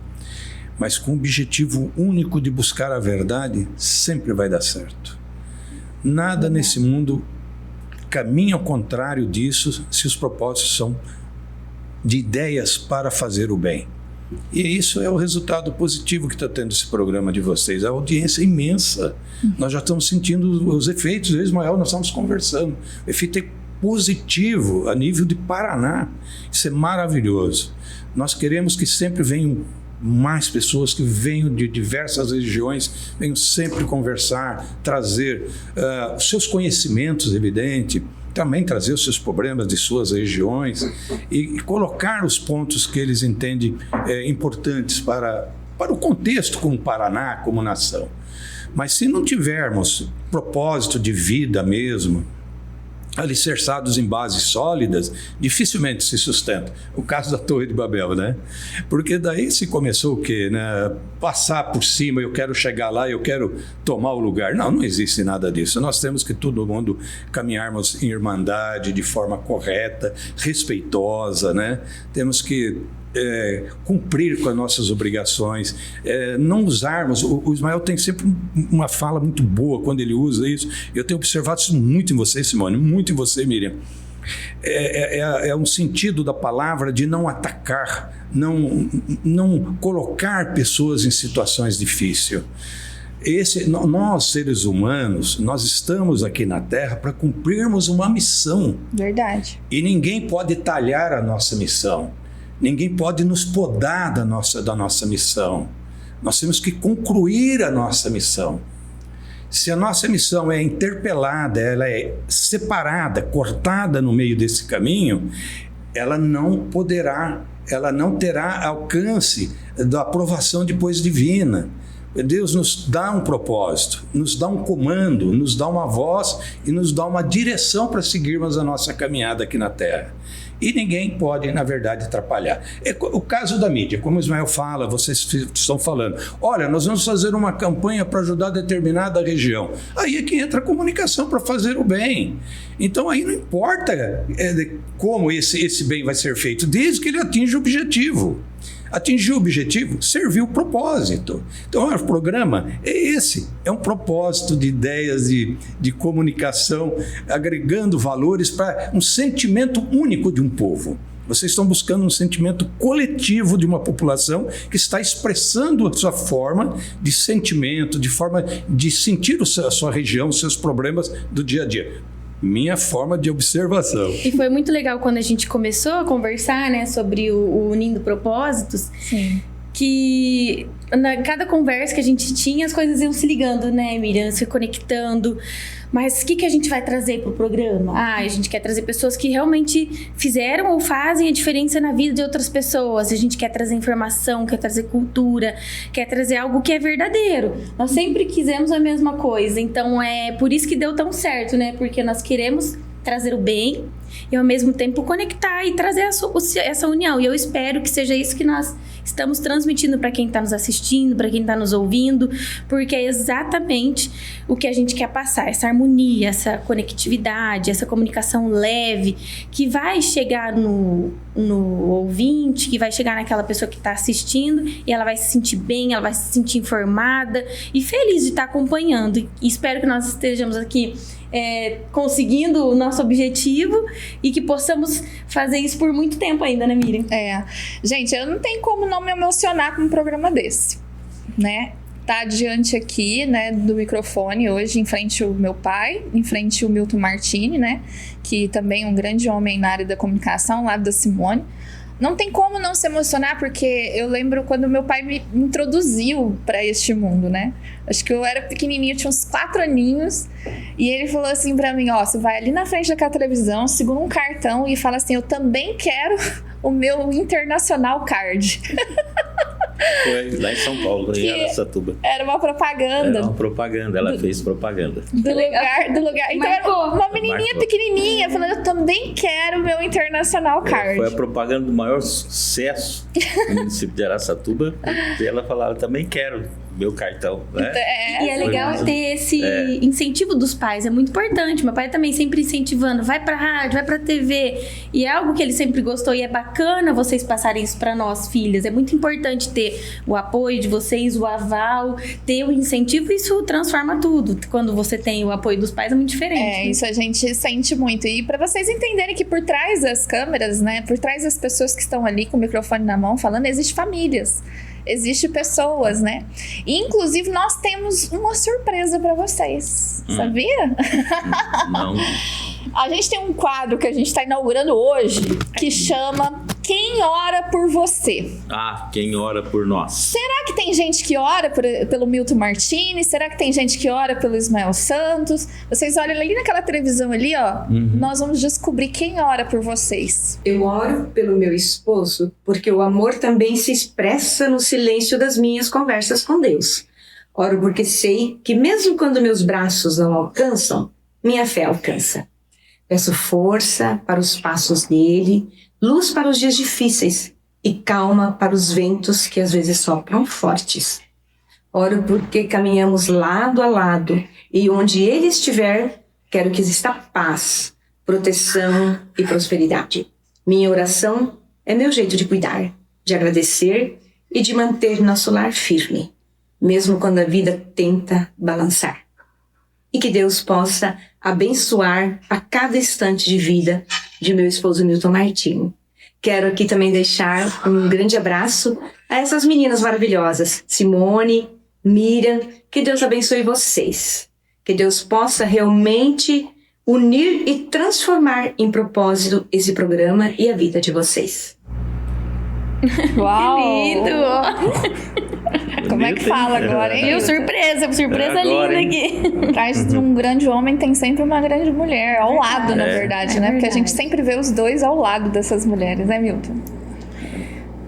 mas com o objetivo único de buscar a verdade, sempre vai dar certo. Nada nesse mundo caminha ao contrário disso, se os propósitos são de ideias para fazer o bem. E isso é o resultado positivo que está tendo esse programa de vocês. A audiência é imensa. Nós já estamos sentindo os efeitos. Eu e Ismael, nós estamos conversando. O efeito é positivo a nível de Paraná. Isso é maravilhoso. Nós queremos que sempre venham mais pessoas, que venham de diversas regiões, venham sempre conversar, trazer os seus conhecimentos, evidente, também trazer os seus problemas de suas regiões e colocar os pontos que eles entendem importantes para o contexto como Paraná, como nação. Mas se não tivermos propósito de vida mesmo, alicerçados em bases sólidas, dificilmente se sustenta. O caso da Torre de Babel, né? Porque daí se começou o quê? Né? Passar por cima, eu quero chegar lá, eu quero tomar o lugar. Não, não existe nada disso. Nós temos que todo mundo caminharmos em irmandade, de forma correta, respeitosa, né? Temos que cumprir com as nossas obrigações, não usarmos. O Ismael tem sempre uma fala muito boa quando ele usa isso. Eu tenho observado isso muito em você, Simone, muito em você, Miriam. É um sentido da palavra de não atacar, não colocar pessoas em situações difíceis. Nós, seres humanos, nós estamos aqui na Terra para cumprirmos uma missão. Verdade. E ninguém pode talhar a nossa missão. Ninguém pode nos podar da nossa missão. Nós temos que concluir a nossa missão. Se a nossa missão é interpelada, ela é separada, cortada no meio desse caminho, ela não terá alcance da aprovação depois divina. Deus nos dá um propósito, nos dá um comando, nos dá uma voz e nos dá uma direção para seguirmos a nossa caminhada aqui na Terra. E ninguém pode, na verdade, atrapalhar. O caso da mídia, como o Ismael fala, vocês estão falando, olha, nós vamos fazer uma campanha para ajudar determinada região. Aí é que entra a comunicação para fazer o bem. Então aí não importa como esse bem vai ser feito, desde que ele atinja o objetivo. Atingir o objetivo, servir o propósito. Então, o programa é esse, é um propósito de ideias de comunicação, agregando valores para um sentimento único de um povo. Vocês estão buscando um sentimento coletivo de uma população que está expressando a sua forma de sentimento, de forma de sentir a sua região, os seus problemas do dia a dia. Minha forma de observação. E foi muito legal quando a gente começou a conversar, né, sobre o Unindo Propósitos. Sim. Que cada conversa que a gente tinha, as coisas iam se ligando, né, Miriam? Se conectando. Mas o que a gente vai trazer pro programa? A gente quer trazer pessoas que realmente fizeram ou fazem a diferença na vida de outras pessoas. A gente quer trazer informação, quer trazer cultura, quer trazer algo que é verdadeiro. Nós sempre quisemos a mesma coisa. Então, é por isso que deu tão certo, né? Porque nós queremos trazer o bem e, ao mesmo tempo, conectar e trazer essa união. E eu espero que seja isso que nós estamos transmitindo para quem está nos assistindo, para quem está nos ouvindo, porque é exatamente o que a gente quer passar, essa harmonia, essa conectividade, essa comunicação leve, que vai chegar no ouvinte, que vai chegar naquela pessoa que está assistindo, e ela vai se sentir bem, ela vai se sentir informada e feliz de estar acompanhando. E espero que nós estejamos aqui conseguindo o nosso objetivo e que possamos fazer isso por muito tempo ainda, né, Miriam? Gente, eu não tenho como não me emocionar com um programa desse, né? Tá diante aqui, né, do microfone hoje, em frente ao meu pai, em frente ao Milton Martini, né, que também é um grande homem na área da comunicação, ao lado da Simone. Não tem como não se emocionar, porque eu lembro quando meu pai me introduziu para este mundo, né? Acho que eu era pequenininha, tinha uns 4 aninhos, e ele falou assim para mim, ó, você vai ali na frente daquela televisão, segura um cartão e fala assim, eu também quero o meu Internacional Card. Foi lá em São Paulo, em Araçatuba. Era uma propaganda. Era uma propaganda, ela fez propaganda. Do lugar. Então era uma menininha pequenininha falando, eu também quero o meu Internacional Card. Foi a propaganda do maior sucesso no município de Araçatuba, e ela falava, também quero meu cartão, né? E é legal ter esse incentivo dos pais, é muito importante. Meu pai também sempre incentivando, vai pra rádio, vai pra TV, e é algo que ele sempre gostou, e é bacana vocês passarem isso pra nós, filhas. É muito importante ter o apoio de vocês, o aval, ter o incentivo, isso transforma tudo. Quando você tem o apoio dos pais é muito diferente. Né? Isso a gente sente muito. E pra vocês entenderem que por trás das câmeras, né, por trás das pessoas que estão ali com o microfone na mão falando, existem famílias. Existem pessoas, né? E, inclusive, nós temos uma surpresa pra vocês. Sabia? Não. A gente tem um quadro que a gente tá inaugurando hoje que chama Quem Ora por Você? Quem ora por nós. Será que tem gente que ora pelo Milton Martini? Será que tem gente que ora pelo Ismael Santos? Vocês olham ali naquela televisão ali, ó. Nós vamos descobrir quem ora por vocês. Eu oro pelo meu esposo porque o amor também se expressa no silêncio das minhas conversas com Deus. Oro porque sei que mesmo quando meus braços não alcançam, minha fé alcança. Peço força para os passos dele, luz para os dias difíceis e calma para os ventos que às vezes sopram fortes. Oro porque caminhamos lado a lado e onde ele estiver, quero que exista paz, proteção e prosperidade. Minha oração é meu jeito de cuidar, de agradecer e de manter nosso lar firme, mesmo quando a vida tenta balançar. E que Deus possa abençoar a cada instante de vida de meu esposo Milton Martini. Quero aqui também deixar um grande abraço a essas meninas maravilhosas, Simone, Miriam, que Deus abençoe vocês. Que Deus possa realmente unir e transformar em propósito esse programa e a vida de vocês. Uau! Que lindo! Como é que fala agora, hein? Viu? Surpresa Agora, linda aqui. Atrás de um grande homem tem sempre uma grande mulher, ao lado, na verdade, né? Porque a gente sempre vê os dois ao lado dessas mulheres, né, Milton?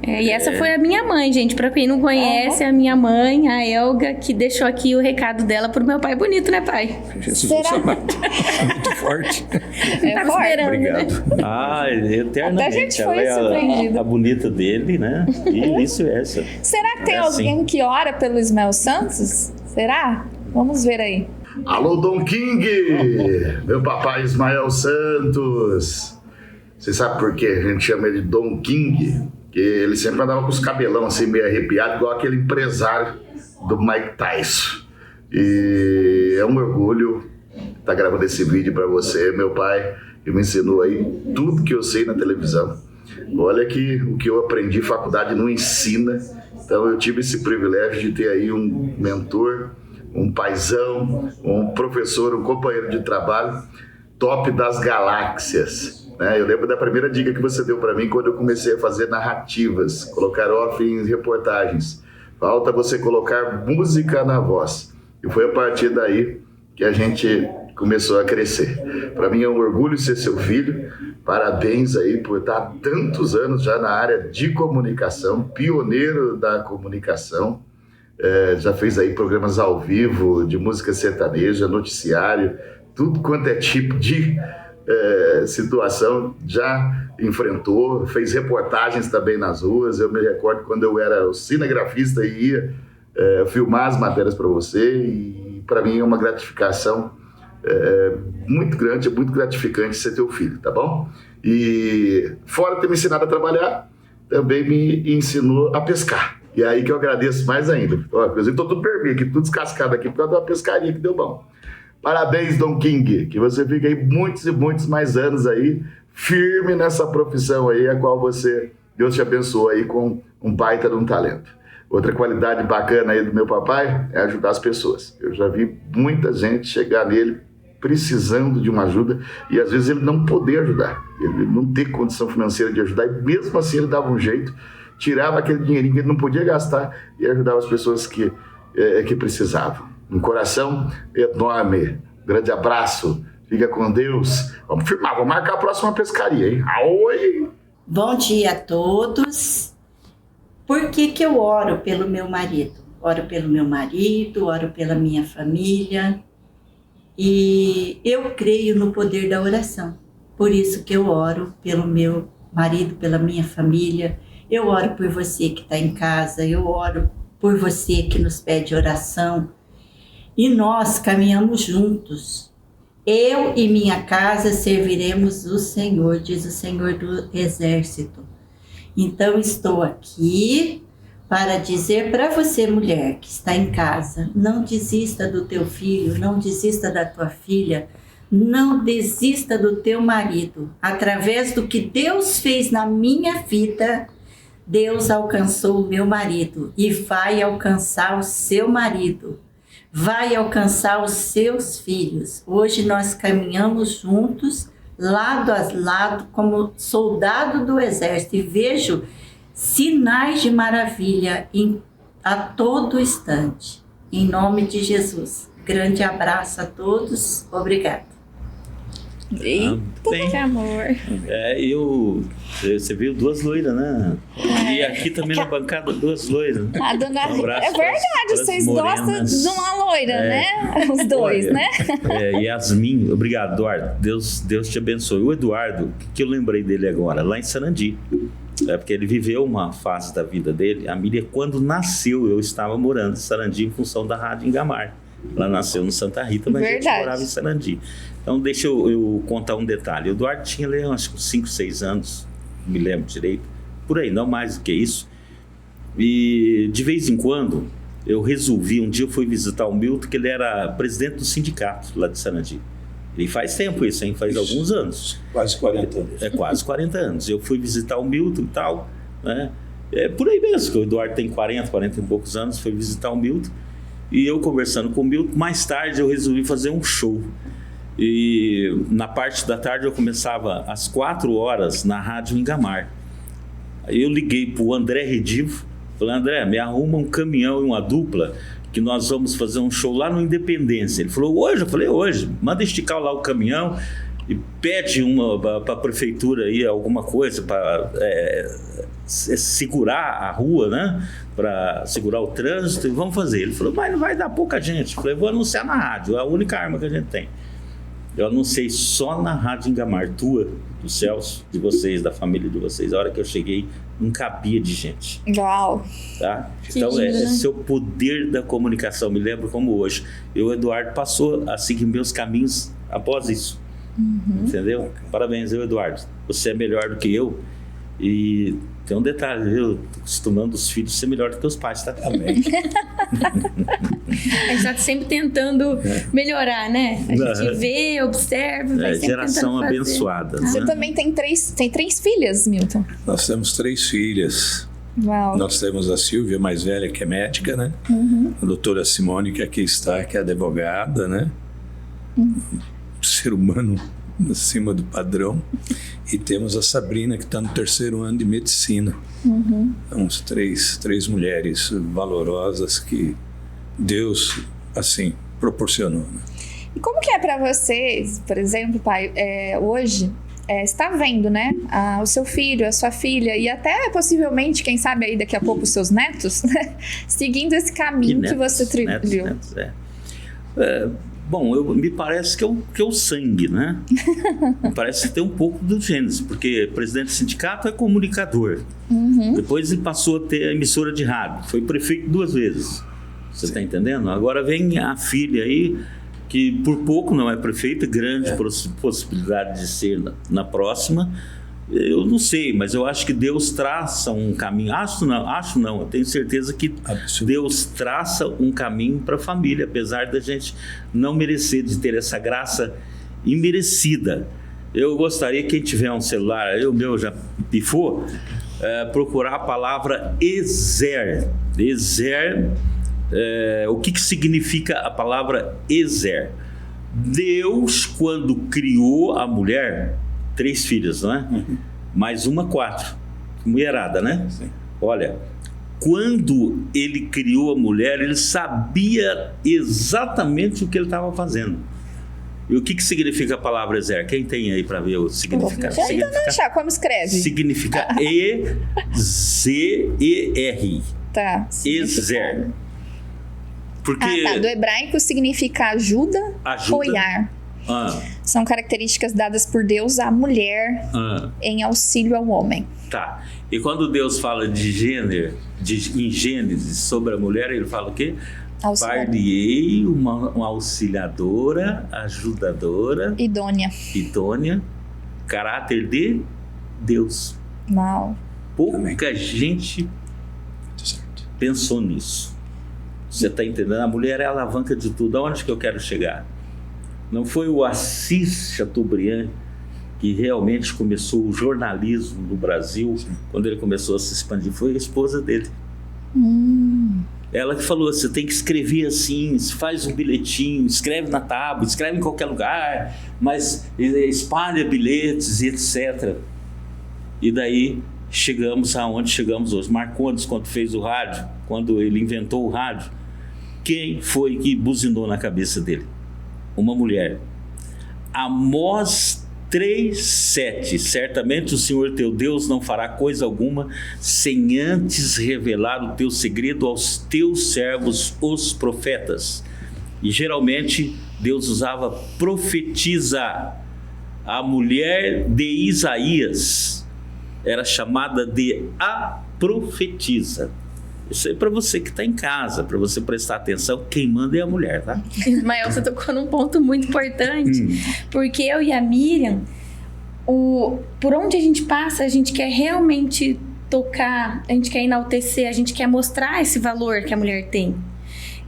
E essa foi a minha mãe, gente. Pra quem não conhece, a minha mãe, a Elga, que deixou aqui o recado dela pro meu pai. Bonito, né, pai? Jesus amado. É muito forte. Tava forte. esperando, Obrigado. né? Eternamente. Até a gente foi ela surpreendida. é a bonita dele, né? E vice-versa. Será que tem assim. alguém que ora pelo Ismael Santos? Será? Vamos ver aí. Alô, Dom King! Meu papai Ismael Santos. Você sabe por que a gente chama ele Dom King? Porque ele sempre andava com os cabelão assim meio arrepiado, igual aquele empresário do Mike Tyson. E é um orgulho estar gravando esse vídeo para você, meu pai, que me ensinou aí tudo que eu sei na televisão. Olha que o que eu aprendi, faculdade não ensina. Então eu tive esse privilégio de ter aí um mentor, um paizão, um professor, um companheiro de trabalho top das galáxias, né? Eu lembro da primeira dica que você deu para mim quando eu comecei a fazer narrativas, colocar off em reportagens. Falta você colocar música na voz. E foi a partir daí que a gente começou a crescer. Para mim é um orgulho ser seu filho. Parabéns aí por estar há tantos anos já na área de comunicação, pioneiro da comunicação. Já fez aí programas ao vivo, de música sertaneja, noticiário, tudo quanto é tipo de situação já enfrentou, fez reportagens também nas ruas. Eu me recordo quando eu era o cinegrafista e ia filmar as matérias para você, e para mim é uma gratificação muito grande, é muito gratificante ser teu filho, tá bom? E fora ter me ensinado a trabalhar, também me ensinou a pescar. E é aí que eu agradeço mais ainda. Eu estou tudo vermelho aqui, tudo descascado aqui por causa da pescaria que deu bom. Parabéns, Dom King, que você fique aí muitos e muitos mais anos aí, firme nessa profissão aí, a qual Deus te abençoou aí com um baita de um talento. Outra qualidade bacana aí do meu papai é ajudar as pessoas. Eu já vi muita gente chegar nele precisando de uma ajuda e às vezes ele não poder ajudar, ele não ter condição financeira de ajudar, e mesmo assim ele dava um jeito, tirava aquele dinheirinho que ele não podia gastar e ajudava as pessoas que precisavam. Um coração enorme. Grande abraço. Fica com Deus. Vamos firmar, vamos marcar a próxima pescaria, hein? Aoi! Bom dia a todos. Por que eu oro pelo meu marido? Oro pelo meu marido, oro pela minha família. E eu creio no poder da oração. Por isso que eu oro pelo meu marido, pela minha família. Eu oro por você que está em casa. Eu oro por você que nos pede oração. E nós caminhamos juntos. Eu e minha casa serviremos o Senhor, diz o Senhor do Exército. Então estou aqui para dizer para você, mulher que está em casa, não desista do teu filho, não desista da tua filha, não desista do teu marido. Através do que Deus fez na minha vida, Deus alcançou o meu marido e vai alcançar o seu marido. Vai alcançar os seus filhos. Hoje nós caminhamos juntos, lado a lado, como soldado do exército, e vejo sinais de maravilha a todo instante. Em nome de Jesus. Grande abraço a todos. Obrigada. Eita, que amor. Você viu duas loiras, né? E aqui também na bancada, duas loiras. A dona é verdade, vocês gostam de uma loira, né? Os dois, né? Yasmin, obrigado, Eduardo. Deus te abençoe. O Eduardo, que eu lembrei dele agora, lá em Sarandi. Porque ele viveu uma fase da vida dele. A Miriam, quando nasceu, eu estava morando em Sarandi em função da Rádio Ingamar. Ela nasceu no Santa Rita, mas a gente morava em Sarandi. Então, deixa eu contar um detalhe. O Eduardo tinha, acho que 5, 6 anos, não me lembro direito, por aí, não mais do que isso. E, de vez em quando, eu resolvi, um dia eu fui visitar o Milton, que ele era presidente do sindicato lá de Sarandi. E faz tempo isso, hein? Faz alguns anos. Quase 40 anos. Quase 40 anos. Eu fui visitar o Milton e tal, né? Por aí mesmo, que o Eduardo tem 40 e poucos anos, fui visitar o Milton. E eu conversando com o Milton, mais tarde eu resolvi fazer um show. E na parte da tarde eu começava às 4 horas na Rádio Ingamar. Aí eu liguei para o André Redivo, falei: André, me arruma um caminhão e uma dupla que nós vamos fazer um show lá no Independência. Ele falou: hoje? Eu falei: hoje. Manda esticar lá o caminhão e pede para a prefeitura aí alguma coisa para segurar a rua, né? Para segurar o trânsito, e vamos fazer. Ele falou: mas não vai dar pouca gente. Eu falei: vou anunciar na rádio, é a única arma que a gente tem. Eu anunciei só na Rádio Ingamar, tua, do Celso, de vocês, da família de vocês. A hora que eu cheguei, não cabia de gente. Uau! Tá? Então, esse é o poder da comunicação. Me lembro como hoje. O Eduardo passou a seguir meus caminhos após isso. Entendeu? Parabéns, Eduardo. Você é melhor do que eu. E tem um detalhe, eu tô acostumando os filhos a ser melhor do que os pais, tá? Amém. A gente tá sempre tentando melhorar, né? A gente vê, observa, vai sempre geração tentando fazer. abençoada. Você Né? também tem três filhas, Milton. Nós temos 3 filhas. Uau. Nós temos a Silvia, mais velha, que é médica, né? A doutora Simone, que aqui está, que é advogada, né? Ser humano acima do padrão. E temos a Sabrina, que está no 3º ano de medicina. Então, três mulheres valorosas que Deus, assim, proporcionou. Né? E como que é pra vocês, por exemplo, pai, hoje, está vendo, né, o seu filho, a sua filha e até possivelmente, quem sabe aí daqui a pouco os seus netos, seguindo esse caminho que você trilhou? Bom, me parece que é o sangue, né? Me parece que tem um pouco do Gênesis, porque presidente do sindicato é comunicador. Depois ele passou a ter a emissora de rádio, foi prefeito 2 vezes. Você está entendendo? Agora vem a filha aí, que por pouco não é prefeita, grande possibilidade de ser na próxima. Eu não sei, mas eu acho que Deus traça um caminho. Acho não, eu tenho certeza que Deus traça um caminho para a família, apesar da gente não merecer de ter essa graça imerecida. Eu gostaria que quem tiver um celular, o meu já pifou, procurar a palavra Ezer. Ezer, o que significa a palavra Ezer? Deus, quando criou a mulher, 3 filhas, não é? Mais uma, 4. Mulherada, né? Sim. Olha, quando ele criou a mulher, ele sabia exatamente o que ele estava fazendo. E o que significa a palavra Ezer? Quem tem aí para ver o significado? Você ainda não achar como escreve. Significa E-Z-E-R. Tá. Ezer. Porque do hebraico significa ajuda. Olhar. São características dadas por Deus à mulher em auxílio ao homem. Tá. E quando Deus fala de gênero, em Gênesis, sobre a mulher, ele fala o quê? Par-lhe-ei uma auxiliadora, ajudadora, idônea, caráter de Deus. Mal. Pouca gente pensou nisso. Você está entendendo? A mulher é a alavanca de tudo. Aonde que eu quero chegar? Não foi o Assis Chateaubriand que realmente começou o jornalismo no Brasil, quando ele começou a se expandir, foi a esposa dele. Ela que falou, você tem que escrever assim, faz um bilhetinho, escreve na tábua, escreve em qualquer lugar, mas espalha bilhetes e etc. E daí chegamos aonde chegamos hoje. Marcondes, quando fez o rádio, quando ele inventou o rádio, quem foi que buzinou na cabeça dele? Uma mulher. Amós 3:7. Certamente o Senhor teu Deus não fará coisa alguma sem antes revelar o teu segredo aos teus servos, os profetas. E geralmente Deus usava profetisa. A mulher de Isaías era chamada de a profetisa. Isso é para você que está em casa, para você prestar atenção, quem manda é a mulher, tá? Ismael, você tocou num ponto muito importante, porque eu e a Miriam, por onde a gente passa, a gente quer realmente tocar, a gente quer enaltecer, a gente quer mostrar esse valor que a mulher tem.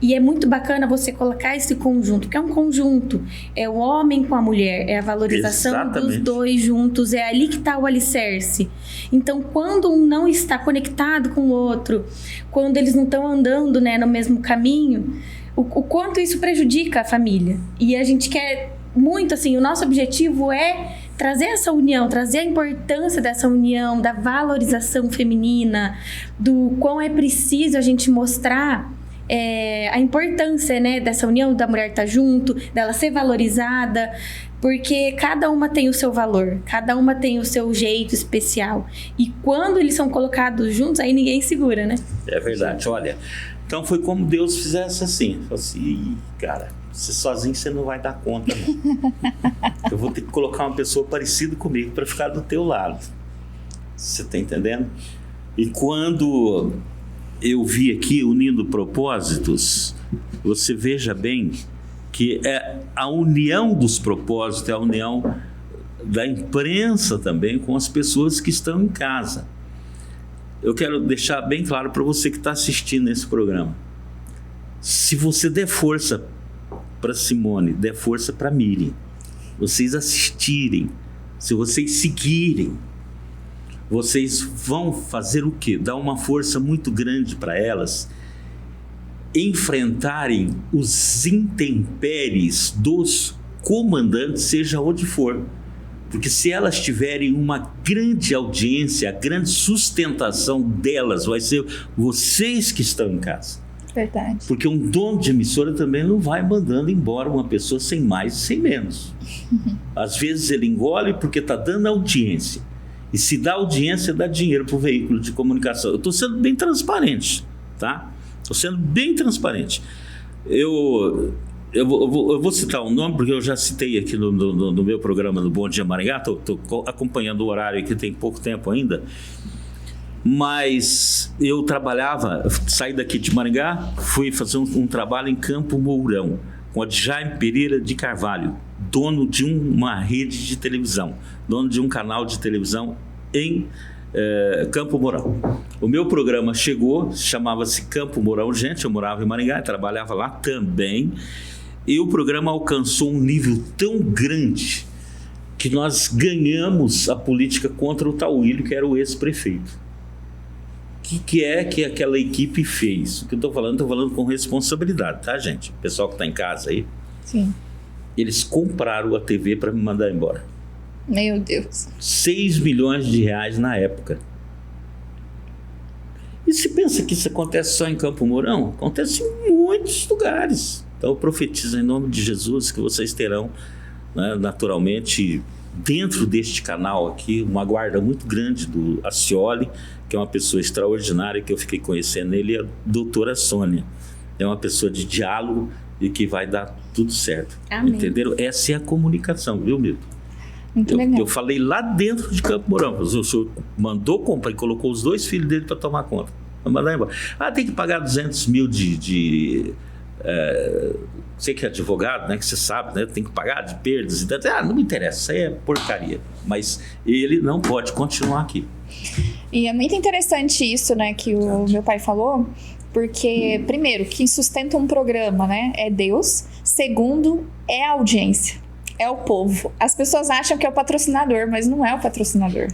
E é muito bacana você colocar esse conjunto, porque é um conjunto. É o homem com a mulher, é a valorização dos dois juntos, é ali que está o alicerce. Então, quando um não está conectado com o outro, quando eles não estão andando, né, no mesmo caminho, o quanto isso prejudica a família. E a gente quer muito, assim, o nosso objetivo é trazer essa união, trazer a importância dessa união, da valorização feminina, do quão é preciso a gente mostrar a importância, né, dessa união, da mulher estar junto, dela ser valorizada, porque cada uma tem o seu valor, cada uma tem o seu jeito especial. E quando eles são colocados juntos, aí ninguém segura, né? É verdade, olha. Então foi como Deus fizesse assim. Falou assim, cara, você sozinho você não vai dar conta, não. Eu vou ter que colocar uma pessoa parecida comigo para ficar do teu lado. Você tá entendendo? E quando eu vi aqui unindo propósitos, você veja bem que é a união dos propósitos, é a união da imprensa também com as pessoas que estão em casa. eu quero deixar bem claro para você que está assistindo esse programa. Se você der força para Simone, der força para Miriam, vocês assistirem, se vocês seguirem, vocês vão fazer o quê? Dar uma força muito grande para elas enfrentarem os intempéries dos comandantes, seja onde for. Porque se elas tiverem uma grande audiência, a grande sustentação delas vai ser vocês que estão em casa. Verdade. Porque um dono de emissora também não vai mandando embora uma pessoa sem mais e sem menos. Às vezes ele engole porque está dando audiência. E se dá audiência, dá dinheiro para o veículo de comunicação. Eu estou sendo bem transparente, tá? Estou sendo bem transparente. Eu vou citar um nome, porque eu já citei aqui no meu programa no Bom Dia Maringá. Estou acompanhando o horário aqui, tem pouco tempo ainda. Mas eu trabalhava, saí daqui de Maringá, fui fazer um trabalho em Campo Mourão, com a Jaime Pereira de Carvalho, dono de uma rede de televisão, dono de um canal de televisão em Campo Mourão. O meu programa chegou, chamava-se Campo Mourão Gente, eu morava em Maringá, trabalhava lá também, e o programa alcançou um nível tão grande que nós ganhamos a política contra o Tauílio, que era o ex-prefeito. O que é que aquela equipe fez? O que eu estou falando com responsabilidade, tá, gente? O pessoal que está em casa aí. Sim. Eles compraram a TV para me mandar embora. Meu Deus. 6 milhões de reais na época. E se pensa que isso acontece só em Campo Mourão? Acontece em muitos lugares. Então eu profetizo em nome de Jesus que vocês terão, né, naturalmente, dentro deste canal aqui, uma guarda muito grande do Acioli, que é uma pessoa extraordinária que eu fiquei conhecendo ele, a doutora Sônia. É uma pessoa de diálogo e que vai dar tudo certo. Amém. Entenderam? Essa é a comunicação, viu, Milton? Muito legal. Eu falei lá dentro de Campo Mourão. O senhor mandou comprar e colocou os 2 filhos dele para tomar conta. Vai mandar embora. Tem que pagar 200 mil você que é advogado, né, que você sabe, né, tem que pagar de perdas e tanto. Não me interessa, isso aí é porcaria. Mas ele não pode continuar aqui. E é muito interessante isso, né, que o meu pai falou, porque, primeiro, quem sustenta um programa, né, é Deus. Segundo, é a audiência, é o povo. As pessoas acham que é o patrocinador, mas não é o patrocinador,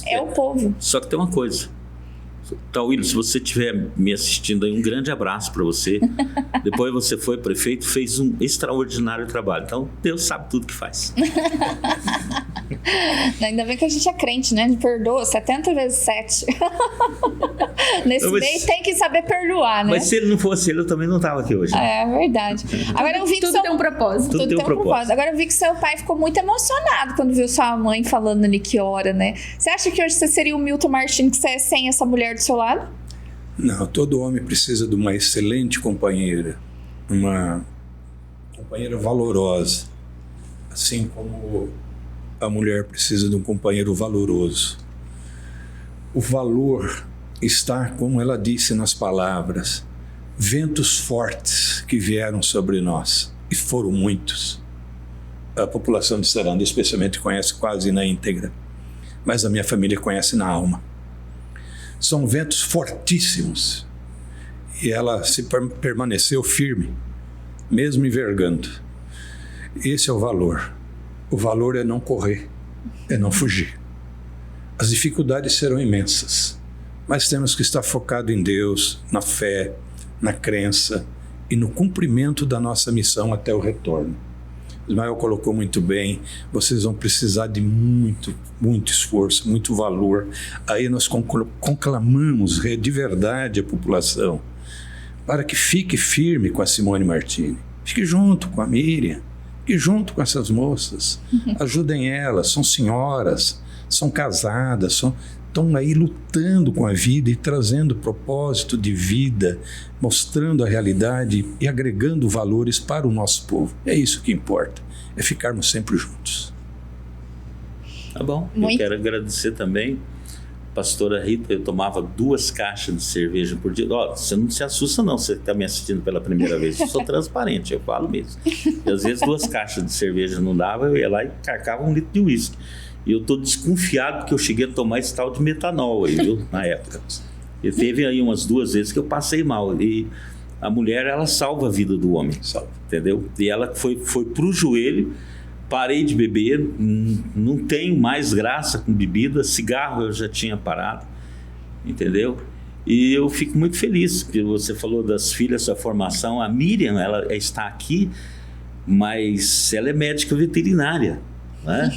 é o povo. Só que tem uma coisa. Tauílio, se você estiver me assistindo aí, um grande abraço para você. Depois você foi prefeito, fez um extraordinário trabalho. Então, Deus sabe tudo que faz. Ainda bem que a gente é crente, né? Perdoa 70 vezes 7. Nesse meio tem que saber perdoar, né? Mas se ele não fosse ele, eu também não estava aqui hoje. É verdade. Agora eu vi que tudo tem um propósito. Tudo tem um propósito. Agora eu vi que seu pai ficou muito emocionado quando viu sua mãe falando ali que ora, né? Você acha que hoje você seria o Milton Martins, que você é sem essa mulher do seu lado? Não, todo homem precisa de uma excelente companheira, uma companheira valorosa, assim como a mulher precisa de um companheiro valoroso. O valor está, como ela disse nas palavras, ventos fortes que vieram sobre nós, e foram muitos. A população de Saranda especialmente conhece quase na íntegra, mas a minha família conhece na alma. São ventos fortíssimos, e ela permaneceu firme, mesmo envergando. Esse é o valor. O valor é não correr, é não fugir. As dificuldades serão imensas, mas temos que estar focado em Deus, na fé, na crença e no cumprimento da nossa missão até o retorno. Ismael colocou muito bem, vocês vão precisar de muito esforço, muito valor. Aí nós conclamamos de verdade a população para que fique firme com a Simone Martini, fique junto com a Miriam, fique junto com essas moças, ajudem elas, são senhoras, são casadas, estão aí lutando com a vida e trazendo propósito de vida, mostrando a realidade e agregando valores para o nosso povo. É isso que importa, é ficarmos sempre juntos. Tá bom, eu quero agradecer também a pastora Rita. Eu tomava 2 caixas de cerveja por dia. Você não se assusta não, você que está me assistindo pela primeira vez, eu sou transparente, eu falo mesmo. E às vezes 2 caixas de cerveja não dava, eu ia lá e carcava 1 litro de uísque. E eu estou desconfiado porque eu cheguei a tomar esse tal de metanol aí, viu, na época. E teve aí umas 2 vezes que eu passei mal. E a mulher, ela salva a vida do homem. Salva. Entendeu? E ela foi pro joelho, parei de beber, não tenho mais graça com bebida, cigarro eu já tinha parado, entendeu? E eu fico muito feliz, que você falou das filhas, da formação. A Miriam, ela está aqui, mas ela é médica veterinária, né?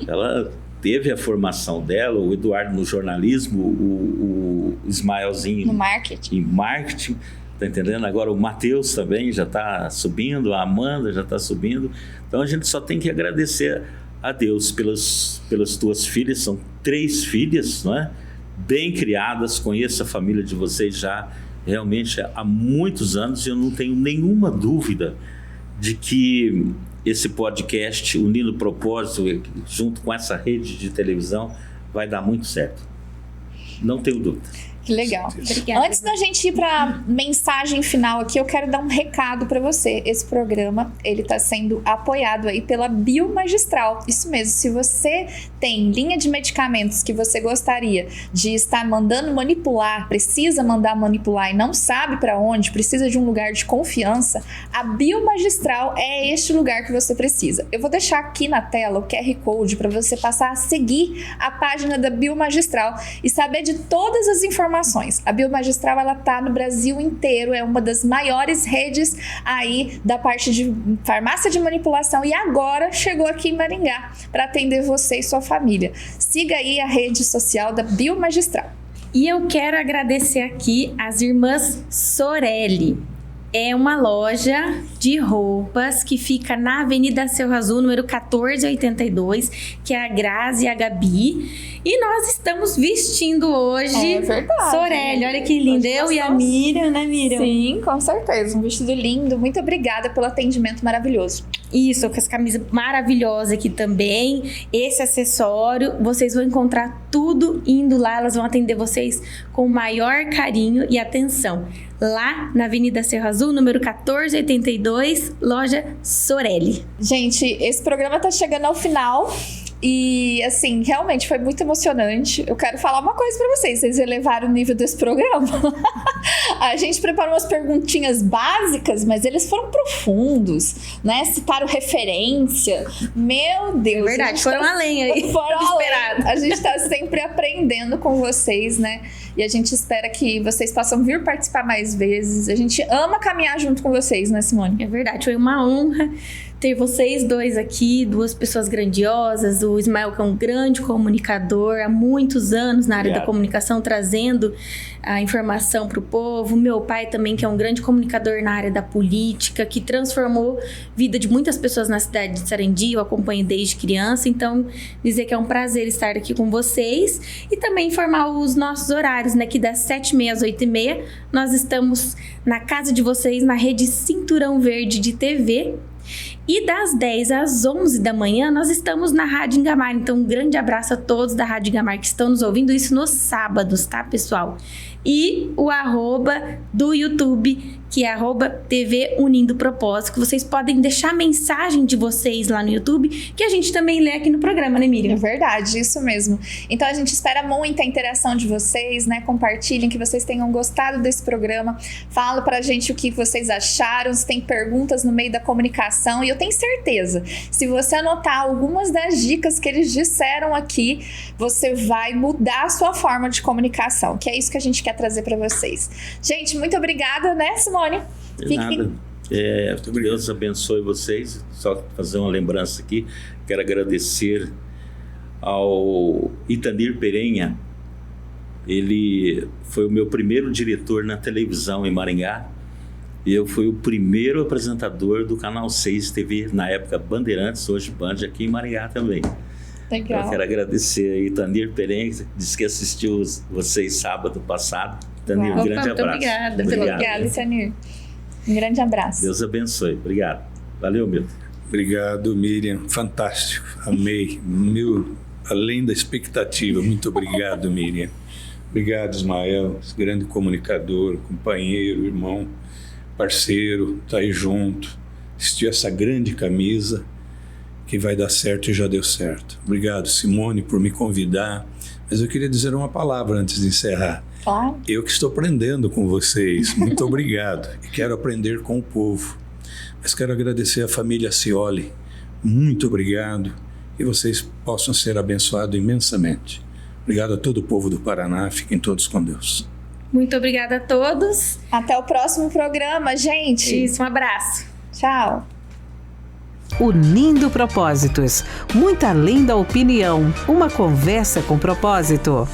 Ela teve a formação dela, o Eduardo no jornalismo, o Ismaelzinho No marketing. em marketing, tá entendendo? Agora o Matheus também já está subindo, a Amanda já está subindo. Então a gente só tem que agradecer a Deus pelas tuas filhas, são 3 filhas, não é? Bem criadas, conheço a família de vocês já realmente há muitos anos, e eu não tenho nenhuma dúvida de que esse podcast, Unindo Propósito, junto com essa rede de televisão, vai dar muito certo. Não tenho dúvida. Que legal. Obrigada. Antes da gente ir para mensagem final aqui, eu quero dar um recado para você. Esse programa, ele está sendo apoiado aí pela Biomagistral. Isso mesmo, se você tem linha de medicamentos que você gostaria de estar mandando manipular, precisa mandar manipular e não sabe para onde, precisa de um lugar de confiança, a Biomagistral é este lugar que você precisa. Eu vou deixar aqui na tela o QR Code para você passar a seguir a página da Biomagistral e saber de todas as informações. A Biomagistral, ela tá no Brasil inteiro, é uma das maiores redes aí da parte de farmácia de manipulação, e agora chegou aqui em Maringá para atender você e sua família. Siga aí a rede social da Biomagistral. E eu quero agradecer aqui as irmãs Sorelli. É uma loja de roupas que fica na Avenida Cerro Azul, número 1482, que é a Grazi e a Gabi. E nós estamos vestindo hoje. É verdade. Sorelli, olha que lindo. Hoje Eu e a nós Miriam, né, Miriam? Sim, com certeza. Um vestido lindo. Muito obrigada pelo atendimento maravilhoso. Isso, com essa camisa maravilhosa aqui também. Esse acessório, vocês vão encontrar tudo indo lá. Elas vão atender vocês com o maior carinho e atenção. Lá na Avenida Cerro Azul, número 1482, loja Sorelli. Gente, esse programa tá chegando ao final. E, assim, realmente foi muito emocionante. Eu quero falar uma coisa pra vocês. Vocês elevaram o nível desse programa. A gente preparou umas perguntinhas básicas, mas eles foram profundos, né? Citaram referência. Meu Deus. É verdade, foram além aí. Foram além. A gente tá sempre aprendendo com vocês, né? E a gente espera que vocês possam vir participar mais vezes. A gente ama caminhar junto com vocês, né, Simone? É verdade, foi uma honra ter vocês dois aqui, 2 pessoas grandiosas. O Ismael, que é um grande comunicador há muitos anos na área da comunicação, trazendo a informação para o povo. Meu pai também, que é um grande comunicador na área da política, que transformou a vida de muitas pessoas na cidade de Sarandi. Eu acompanho desde criança, então dizer que é um prazer estar aqui com vocês. E também informar os nossos horários, né, que das 7h30 às 8h30 nós estamos na casa de vocês, na rede Cinturão Verde de TV. E das 10 às 11 da manhã nós estamos na Rádio Ingamar. Então um grande abraço a todos da Rádio Ingamar que estão nos ouvindo, isso nos sábados, tá, pessoal? E o @ do YouTube, que é @TV Unindo Propósito, que vocês podem deixar mensagem de vocês lá no YouTube, que a gente também lê aqui no programa, né, Miriam? É verdade, isso mesmo. Então a gente espera muita interação de vocês, né? Compartilhem, que vocês tenham gostado desse programa. Fala pra gente o que vocês acharam, se tem perguntas no meio da comunicação. E eu tenho certeza, se você anotar algumas das dicas que eles disseram aqui, você vai mudar a sua forma de comunicação, que é isso que a gente quer trazer pra vocês. Gente, muito obrigada, né, Simone? De nada. Deus abençoe vocês. Só fazer uma lembrança aqui. Quero agradecer ao Itanir Perenha. Ele foi o meu primeiro diretor na televisão em Maringá. E eu fui o primeiro apresentador do Canal 6 TV, na época Bandeirantes, hoje Band, aqui em Maringá também. Legal. Eu quero agradecer a Itanir Perenha, que disse que assistiu vocês sábado passado. Itanir, um grande abraço. Obrigada. Obrigada, Itanir. Um grande abraço. Deus abençoe. Obrigado. Valeu, Milton. Obrigado, Miriam. Fantástico. Amei. Além da expectativa. Muito obrigado, Miriam. Obrigado, Ismael, esse grande comunicador, companheiro, irmão, parceiro, tá aí junto. Vestiu essa grande camisa que vai dar certo e já deu certo. Obrigado, Simone, por me convidar. Mas eu queria dizer uma palavra antes de encerrar. Claro. Eu que estou aprendendo com vocês. Muito obrigado. E quero aprender com o povo. Mas quero agradecer a família Scioli. Muito obrigado. Que vocês possam ser abençoados imensamente. Obrigado a todo o povo do Paraná. Fiquem todos com Deus. Muito obrigada a todos. Até o próximo programa, gente. Isso, um abraço. Tchau. Unindo Propósitos, muito além da opinião, uma conversa com propósito.